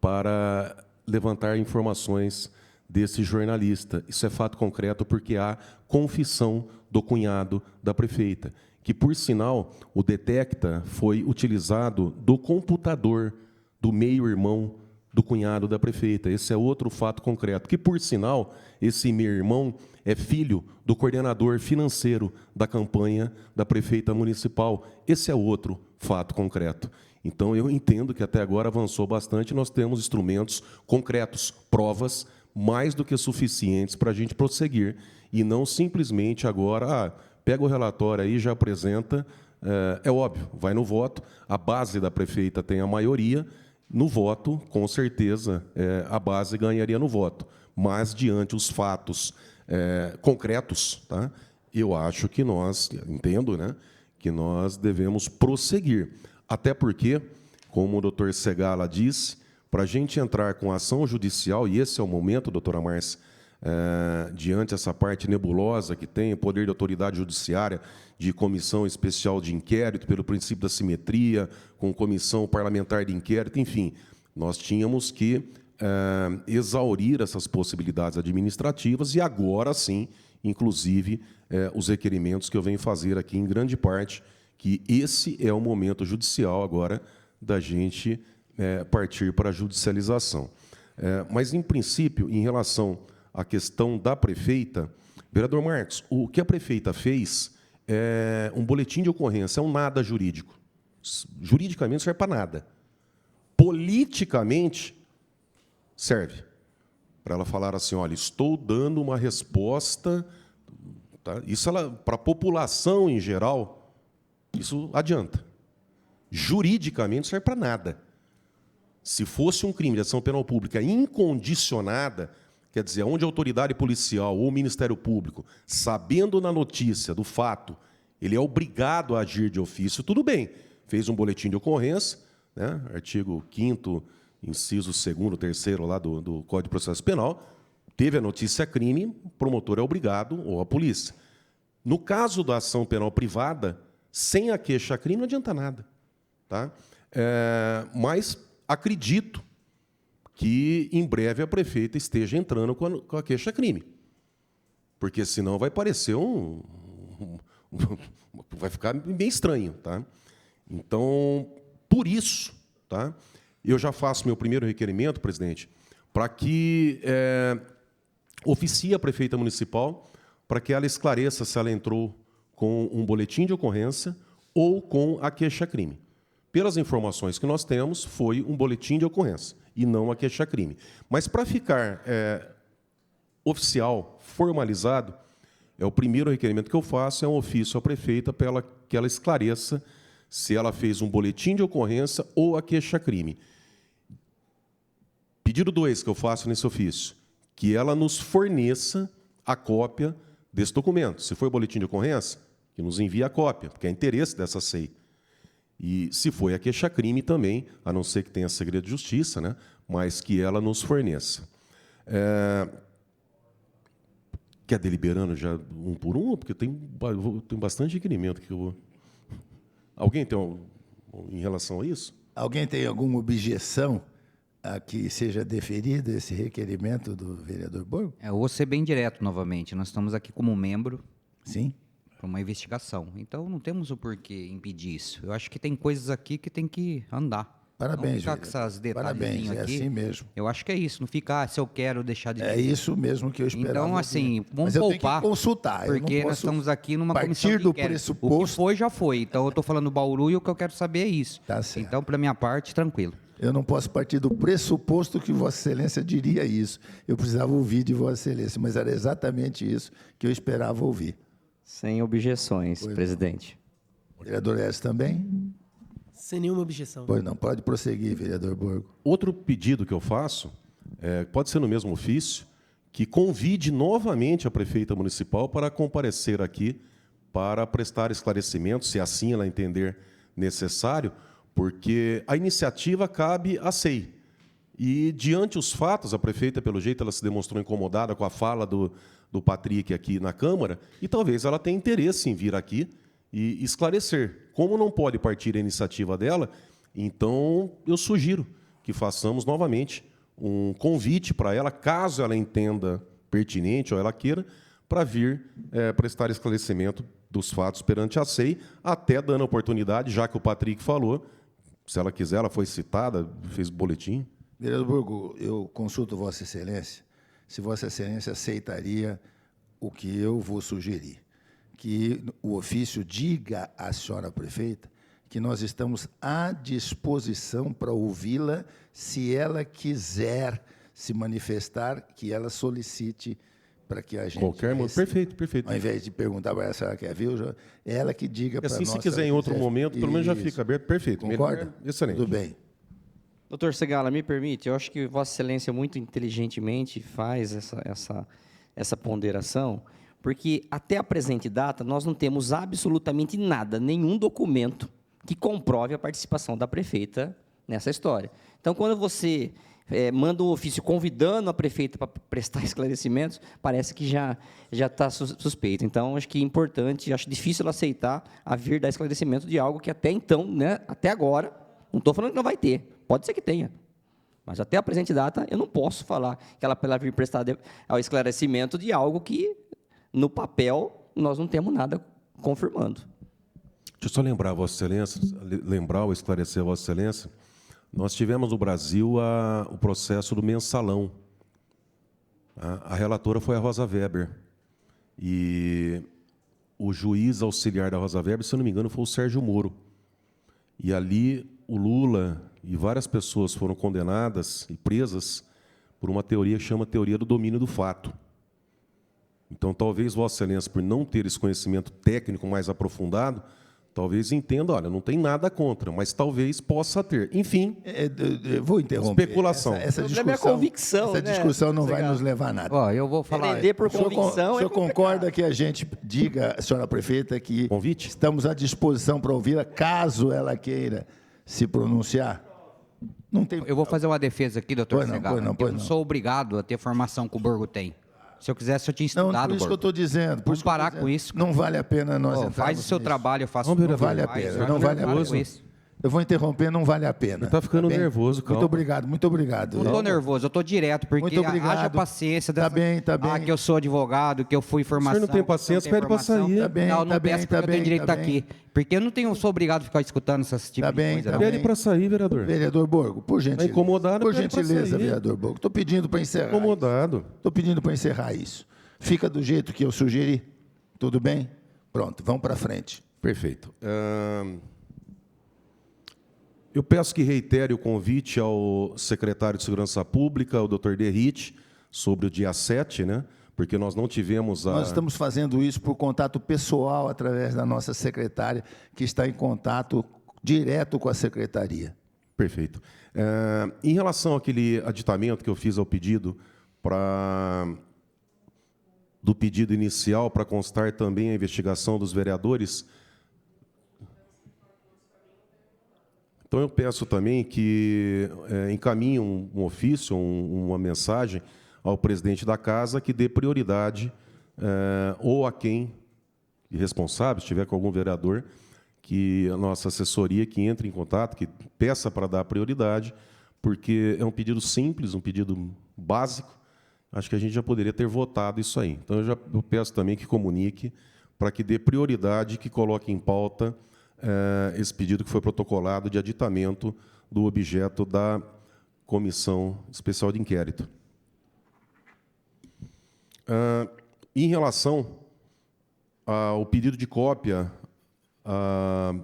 para levantar informações desse jornalista. Isso é fato concreto porque há confissão do cunhado da prefeita, que, por sinal, o Detecta foi utilizado do computador do meio-irmão do cunhado da prefeita. Esse é outro fato concreto, que, por sinal, esse meio-irmão é filho do coordenador financeiro da campanha da prefeita municipal. Esse é outro fato concreto. Então, eu entendo que até agora avançou bastante, nós temos instrumentos concretos, provas mais do que suficientes para a gente prosseguir, e não simplesmente agora, pega o relatório aí, já apresenta, é óbvio, vai no voto, a base da prefeita tem a maioria. No voto, com certeza, a base ganharia no voto. Mas, diante os fatos concretos, tá, eu acho que entendo, né, que nós devemos prosseguir. Até porque, como o doutor Segala disse, para a gente entrar com ação judicial, e esse é o momento, doutora Márcia, diante dessa parte nebulosa que tem o poder de autoridade judiciária, de comissão especial de inquérito, pelo princípio da simetria, com comissão parlamentar de inquérito, enfim, nós tínhamos que exaurir essas possibilidades administrativas e agora sim, inclusive, os requerimentos que eu venho fazer aqui em grande parte, que esse é o momento judicial agora da gente partir para a judicialização. Mas, em princípio, em relação à questão da prefeita, vereador Marcos, o que a prefeita fez é um boletim de ocorrência, é um nada jurídico. Juridicamente não serve para nada. Politicamente, serve para ela falar assim, olha, estou dando uma resposta. Tá? Isso, para a população em geral, isso adianta. Juridicamente não serve para nada. Se fosse um crime de ação penal pública incondicionada, quer dizer, onde a autoridade policial ou o Ministério Público, sabendo na notícia do fato, ele é obrigado a agir de ofício, tudo bem. Fez um boletim de ocorrência, né, artigo 5º, inciso 2º, 3º lá do Código de Processo Penal, teve a notícia crime, o promotor é obrigado, ou a polícia. No caso da ação penal privada, sem a queixa-crime, não adianta nada. Tá? Mas acredito que, em breve, a prefeita esteja entrando com a queixa-crime. Porque, senão, vai parecer vai ficar bem estranho. Tá? Então, por isso, tá, eu já faço meu primeiro requerimento, presidente, para que oficie a prefeita municipal, para que ela esclareça se ela entrou com um boletim de ocorrência ou com a queixa-crime. pelas informações que nós temos, foi um boletim de ocorrência e não a queixa-crime. Mas, para ficar oficial, formalizado, o primeiro requerimento que eu faço é um ofício à prefeita para que ela esclareça se ela fez um boletim de ocorrência ou a queixa-crime. Pedido 2 que eu faço nesse ofício, que ela nos forneça a cópia desse documento. Se for boletim de ocorrência, que nos envie a cópia, porque é interesse dessa SEI. E se foi a queixa-crime também, a não ser que tenha segredo de justiça, né? Mas que ela nos forneça. Quer deliberando já um por um? Porque tem bastante requerimento que eu vou... Alguém tem em relação a isso? Alguém tem alguma objeção a que seja deferido esse requerimento do vereador Borgo? Eu vou ser bem direto novamente. Nós estamos aqui como membro Sim. para uma investigação. Então, não temos o porquê impedir isso. Eu acho que tem coisas aqui que tem que andar. Parabéns, não ficar com vereador. essas detalhes Parabéns, é aqui. assim mesmo. Eu acho que é isso. Não ficar, se eu quero deixar de... É isso mesmo que eu esperava. Então, assim, vamos Mas eu poupar. tenho que consultar. Eu não Porque nós posso estamos aqui numa comissão partir de do inquérito. pressuposto. O que foi, já foi. Então, eu estou falando Bauru e o que eu quero saber é isso. Tá certo. Então, para minha parte, tranquilo. Eu não posso partir do pressuposto que Vossa Excelência diria isso. Eu precisava ouvir de Vossa Excelência, mas era exatamente isso que eu esperava ouvir. Sem objeções, presidente. Vereador S também? Sem nenhuma objeção. Pois não, pode prosseguir, vereador Borgo. Outro pedido que eu faço, pode ser no mesmo ofício, que convide novamente a prefeita municipal para comparecer aqui para prestar esclarecimentos, se assim ela entender necessário, porque a iniciativa cabe à SEI. E, diante os fatos, a prefeita, pelo jeito, ela se demonstrou incomodada com a fala do Patrick aqui na Câmara, e talvez ela tenha interesse em vir aqui e esclarecer. Como não pode partir a iniciativa dela, então eu sugiro que façamos novamente um convite para ela, caso ela entenda pertinente ou ela queira, para vir prestar esclarecimento dos fatos perante a SEI, até dando a oportunidade, já que o Patrick falou, se ela quiser, ela foi citada, fez boletim. Vereador Borgo, eu consulto Vossa Excelência, se Vossa Excelência aceitaria o que eu vou sugerir. Que o ofício diga à senhora prefeita que nós estamos à disposição para ouvi-la, se ela quiser se manifestar, que ela solicite para que a gente... Qualquer momento. Perfeito, perfeito. Ao invés de perguntar para a senhora quer vir, é ela que diga para nós. Assim, se quiser em outro momento, pelo menos já fica aberto. Perfeito. Concorda? Melhor, excelente. Tudo bem. Doutor Segala, me permite, eu acho que Vossa Excelência muito inteligentemente faz essa ponderação, porque até a presente data nós não temos absolutamente nada, nenhum documento que comprove a participação da prefeita nessa história. Então, quando você manda um ofício convidando a prefeita para prestar esclarecimentos, parece que já está suspeito. Então, acho que é importante, acho difícil ela aceitar a vir dar esclarecimento de algo que até então, né, até agora, não estou falando que não vai ter, pode ser que tenha. Mas até a presente data, eu não posso falar que ela vir prestar ao esclarecimento de algo que, no papel, nós não temos nada confirmando. Deixa eu só lembrar, Vossa Excelência, lembrar ou esclarecer a Vossa Excelência, nós tivemos no Brasil o processo do mensalão. A relatora foi a Rosa Weber. E o juiz auxiliar da Rosa Weber, se eu não me engano, foi o Sérgio Moro. E ali o Lula e várias pessoas foram condenadas e presas por uma teoria que chama teoria do domínio do fato. Então, talvez Vossa Excelência, por não ter esse conhecimento técnico mais aprofundado, talvez entenda, olha, não tem nada contra, mas talvez possa ter. Enfim, eu vou interromper. Especulação. Essa O problema é a convicção, essa né, discussão não vai Segala? nos levar a nada. Ó, eu vou falar... Entender por O senhor convicção concorda que a gente diga, senhora prefeita, que Convite? estamos à disposição para ouvi-la, caso ela queira se pronunciar? Não tem... Eu vou fazer uma defesa aqui, doutor Pois não, Segala. pois não, Eu pois não não. sou obrigado a ter formação que o Borgo tem. Se eu quisesse, eu tinha Não, estudado, por isso que eu Borgo. estou dizendo. por Vamos isso que eu tô parar dizendo. com isso, Não vale a pena nós Ó, entrarmos faz o seu nisso. trabalho, eu faço Vamos, o meu. Não vale a Faz, pena, eu não acho vale a nervoso pena. isso. Eu vou interromper, não vale a pena. Ele tá ficando bem? nervoso, calma. Muito obrigado, muito obrigado. Não estou nervoso, eu estou direto, porque Muito obrigado. haja paciência Tá bem, tá bem. que eu sou advogado, que eu fui formação. não tem que paciência, eu não pede pra tenho sair. formação. Tá bem, não, tá não bem, peço tá porque eu tenho bem, direito tá de estar bem. aqui. Porque eu não sou obrigado a ficar escutando essas tipos Tá de bem, coisa. tá não. bem. Pede para sair, vereador. Vereador Borgo, por gentileza. incomodado, Por pede pra gentileza, sair. vereador Borgo. Estou pedindo para encerrar. Incomodado. Estou pedindo para encerrar isso. Fica do jeito que eu sugeri. Tudo bem? Pronto, vamos para frente. Perfeito. Eu peço que reitere o convite ao secretário de Segurança Pública, o Dr. Derrite, sobre o dia 7, né? Porque nós não tivemos a... Nós estamos fazendo isso por contato pessoal, através da nossa secretária, que está em contato direto com a secretaria. Perfeito. Em relação àquele aditamento que eu fiz ao pedido, do pedido inicial para constar também a investigação dos vereadores, então eu peço também que encaminhe um ofício, uma mensagem ao presidente da casa que dê prioridade ou a quem responsável, se tiver com algum vereador, que a nossa assessoria que entre em contato, que peça para dar prioridade, porque é um pedido simples, um pedido básico. Acho que a gente já poderia ter votado isso aí. Então, eu peço também que comunique para que dê prioridade, que coloque em pauta esse pedido que foi protocolado de aditamento do objeto da Comissão Especial de Inquérito. Em relação ao pedido de cópia a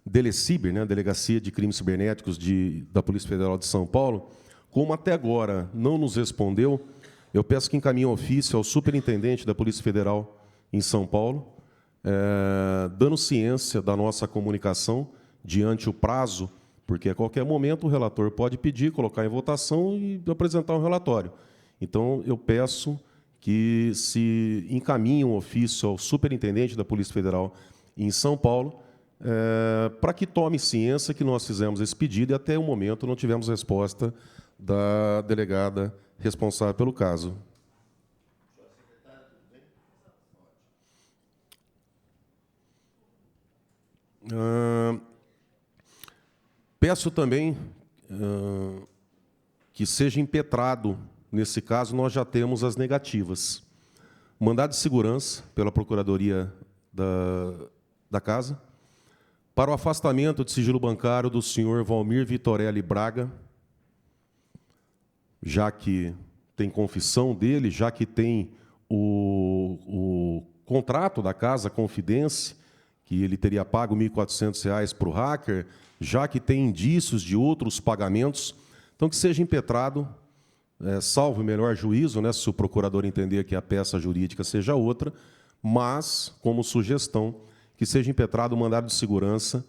DELECIBER, né, a Delegacia de Crimes Cibernéticos da Polícia Federal de São Paulo, como até agora não nos respondeu, eu peço que encaminhe um ofício ao superintendente da Polícia Federal em São Paulo, dando ciência da nossa comunicação diante o prazo, porque a qualquer momento o relator pode pedir, colocar em votação e apresentar um relatório. Então, eu peço que se encaminhe um ofício ao superintendente da Polícia Federal em São Paulo, para que tome ciência que nós fizemos esse pedido e, até o momento, não tivemos resposta da delegada responsável pelo caso. Peço também que seja impetrado, nesse caso, nós já temos as negativas. Mandado de segurança pela Procuradoria da Casa, para o afastamento de sigilo bancário do senhor Valmir Vitorelli Braga, já que tem confissão dele, já que tem o contrato da Casa Confidência, que ele teria pago R$ 1.400 para o hacker, já que tem indícios de outros pagamentos, então que seja impetrado, salvo o melhor juízo, né, se o procurador entender que a peça jurídica seja outra, mas, como sugestão, que seja impetrado o mandado de segurança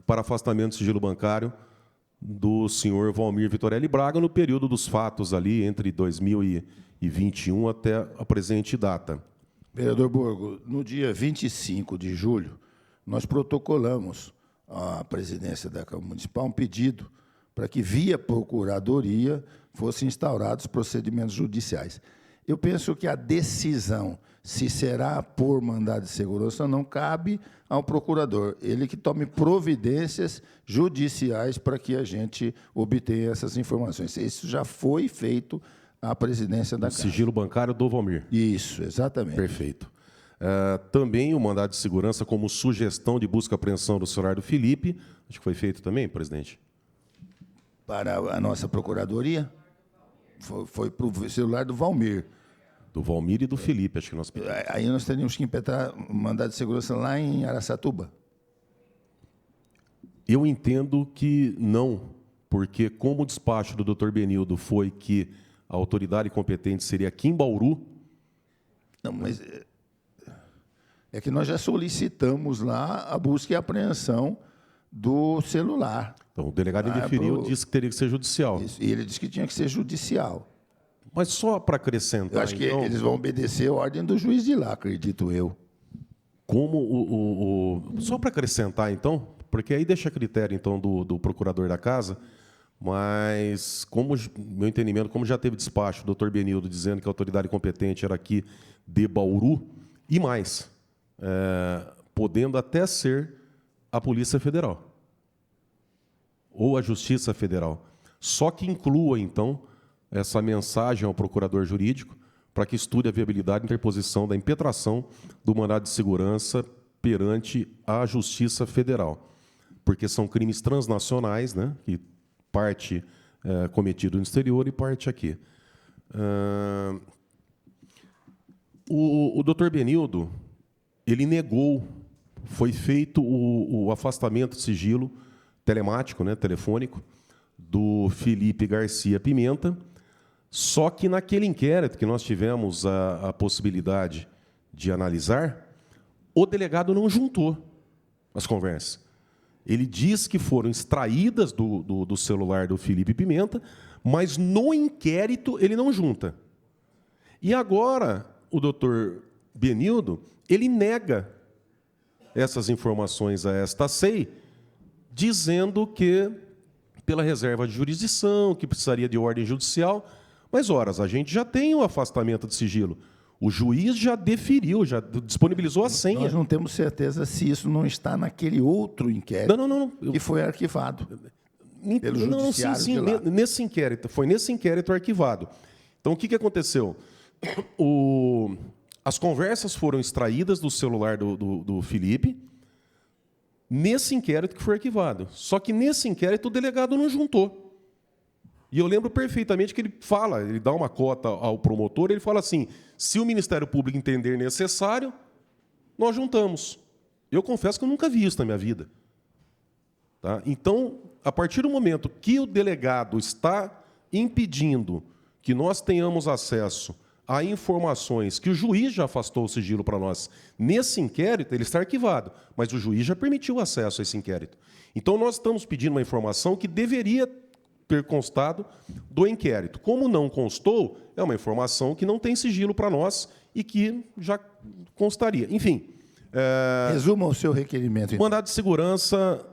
para afastamento de sigilo bancário do senhor Valmir Vitorelli Braga no período dos fatos ali, entre 2021 até a presente data. Vereador Borgo, no dia 25 de julho, nós protocolamos à presidência da Câmara Municipal um pedido para que, via Procuradoria, fossem instaurados procedimentos judiciais. Eu penso que a decisão, se será por mandado de segurança ou não, cabe ao procurador. Ele que tome providências judiciais para que a gente obtenha essas informações. Isso já foi feito à presidência da Casa. Sigilo bancário do Valmir. Isso, exatamente. Perfeito. Também o mandado de segurança como sugestão de busca e apreensão do celular do Felipe, acho que foi feito também, presidente? Para a nossa procuradoria, foi para o celular do Valmir. Do Valmir e do Felipe, acho que nós pedimos. Aí nós teríamos que impetrar o mandado de segurança lá em Araçatuba. Eu entendo que não, porque como o despacho do Dr. Benildo foi que a autoridade competente seria aqui em Bauru. Não, mas é que nós já solicitamos lá a busca e apreensão do celular. Então, o delegado indeferiu, disse que teria que ser judicial. Isso, e ele disse que tinha que ser judicial. Mas só para acrescentar, Eu acho que então, eles vão obedecer a ordem do juiz de lá, acredito eu. como só para acrescentar, então, porque aí deixa a critério, então, do procurador da casa, mas, como meu entendimento, como já teve despacho do Dr. Benildo dizendo que a autoridade competente era aqui de Bauru, e mais, podendo até ser a Polícia Federal ou a Justiça Federal. Só que inclua, então, essa mensagem ao procurador jurídico para que estude a viabilidade de interposição da impetração do mandado de segurança perante a Justiça Federal, porque são crimes transnacionais, né, que parte cometido no exterior e parte aqui. O Dr. Benildo, ele negou, foi feito o afastamento de sigilo telemático, né, telefônico, do Felipe Garcia Pimenta. Só que naquele inquérito que nós tivemos a possibilidade de analisar, o delegado não juntou as conversas. Ele diz que foram extraídas do celular do Felipe Pimenta, mas no inquérito ele não junta. E agora o doutor Benildo, ele nega essas informações a esta SEI, dizendo que pela reserva de jurisdição, que precisaria de ordem judicial. Mas, ora, a gente já tem o afastamento de sigilo. O juiz já deferiu, já disponibilizou a senha. Nós não temos certeza se isso não está naquele outro inquérito Não. que foi arquivado pelo Não, judiciário sim, de lá. nesse inquérito. Foi nesse inquérito arquivado. Então, o que aconteceu? As conversas foram extraídas do celular do Felipe, nesse inquérito que foi arquivado. Só que nesse inquérito o delegado não juntou. E eu lembro perfeitamente que ele fala, ele dá uma cota ao promotor, ele fala assim, se o Ministério Público entender necessário, nós juntamos. Eu confesso que eu nunca vi isso na minha vida. Tá? Então, a partir do momento que o delegado está impedindo que nós tenhamos acesso a informações que o juiz já afastou o sigilo para nós, nesse inquérito, ele está arquivado, mas o juiz já permitiu acesso a esse inquérito. Então, nós estamos pedindo uma informação que deveria ter constado do inquérito. Como não constou, é uma informação que não tem sigilo para nós e que já constaria. Enfim. Resuma o seu requerimento. Então. Mandado de segurança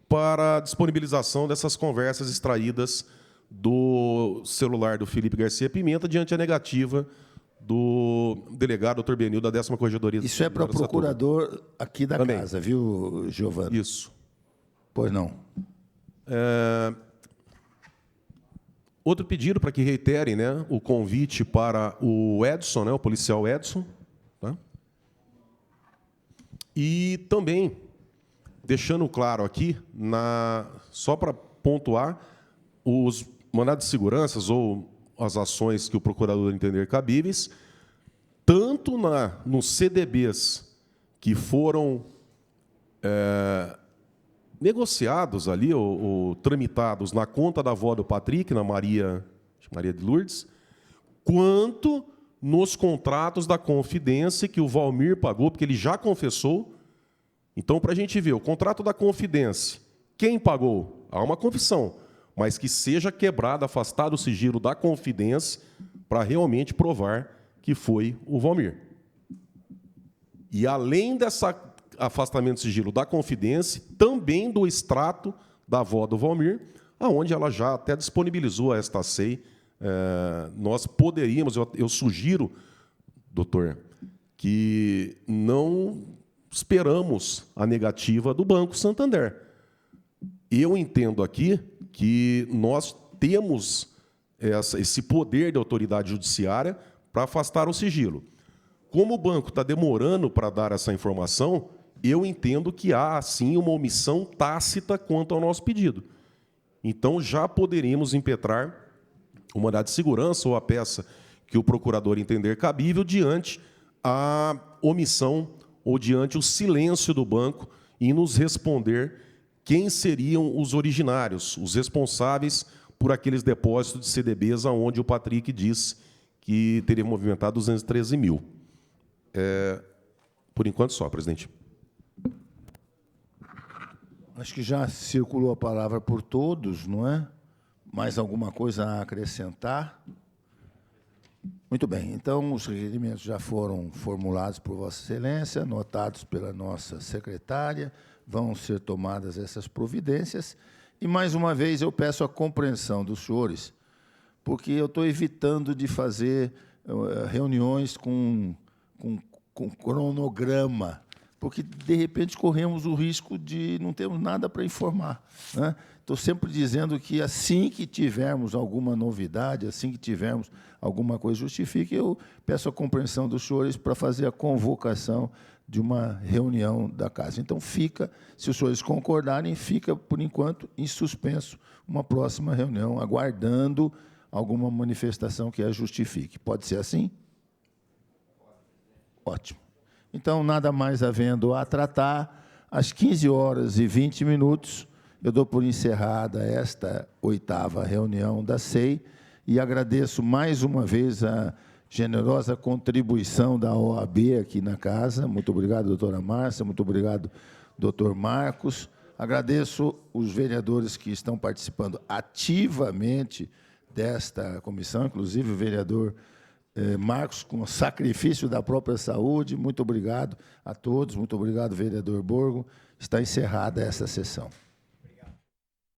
para disponibilização dessas conversas extraídas do celular do Felipe Garcia Pimenta diante a negativa do delegado Dr. Benildo da 10ª Corregedoria. Isso é para o procurador aqui da casa, viu, Giovana? Isso. Pois não. Outro pedido para que reitere, né, o convite para o Edson, né, o policial Edson. Tá? E também, deixando claro aqui, só para pontuar, os mandados de segurança ou as ações que o procurador entender cabíveis, tanto nos CDBs que foram negociados ali, ou tramitados na conta da avó do Patrick, na Maria de Lourdes, quanto nos contratos da Confidência que o Valmir pagou, porque ele já confessou. Então, para a gente ver, o contrato da Confidência, quem pagou? Há uma confissão, mas que seja quebrado, afastado o sigilo da Confidência para realmente provar que foi o Valmir. E, além dessa afastamento de sigilo da Confidência, também do extrato da avó do Valmir, aonde ela já até disponibilizou a esta SEI. Nós poderíamos, eu sugiro, doutor, que não esperamos a negativa do Banco Santander. Eu entendo aqui que nós temos esse poder de autoridade judiciária para afastar o sigilo. Como o banco está demorando para dar essa informação, eu entendo que há, sim, uma omissão tácita quanto ao nosso pedido. Então, já poderíamos impetrar o mandado de segurança ou a peça que o procurador entender cabível diante a omissão ou diante o silêncio do banco e nos responder quem seriam os originários, os responsáveis por aqueles depósitos de CDBs aonde o Patrick disse que teria movimentado 213 mil. Por enquanto só, presidente. Acho que já circulou a palavra por todos, não é? Mais alguma coisa a acrescentar? Muito bem. Então, os requerimentos já foram formulados por Vossa Excelência, anotados pela nossa secretária, vão ser tomadas essas providências. E, mais uma vez, eu peço a compreensão dos senhores, porque eu estou evitando de fazer reuniões com cronograma, porque, de repente, corremos o risco de não termos nada para informar, né? Estou sempre dizendo que, assim que tivermos alguma novidade, assim que tivermos alguma coisa justifique, eu peço a compreensão dos senhores para fazer a convocação de uma reunião da casa. Então, fica, se os senhores concordarem, fica, por enquanto, em suspenso uma próxima reunião, aguardando alguma manifestação que a justifique. Pode ser assim? Ótimo. Então, nada mais havendo a tratar, às 15h20, eu dou por encerrada esta 8ª reunião da SEI e agradeço mais uma vez a generosa contribuição da OAB aqui na casa. Muito obrigado, doutora Márcia, muito obrigado, doutor Marcos. Agradeço os vereadores que estão participando ativamente desta comissão, inclusive o vereador Marcos, com sacrifício da própria saúde. Muito obrigado a todos, muito obrigado, vereador Borgo. Está encerrada essa sessão.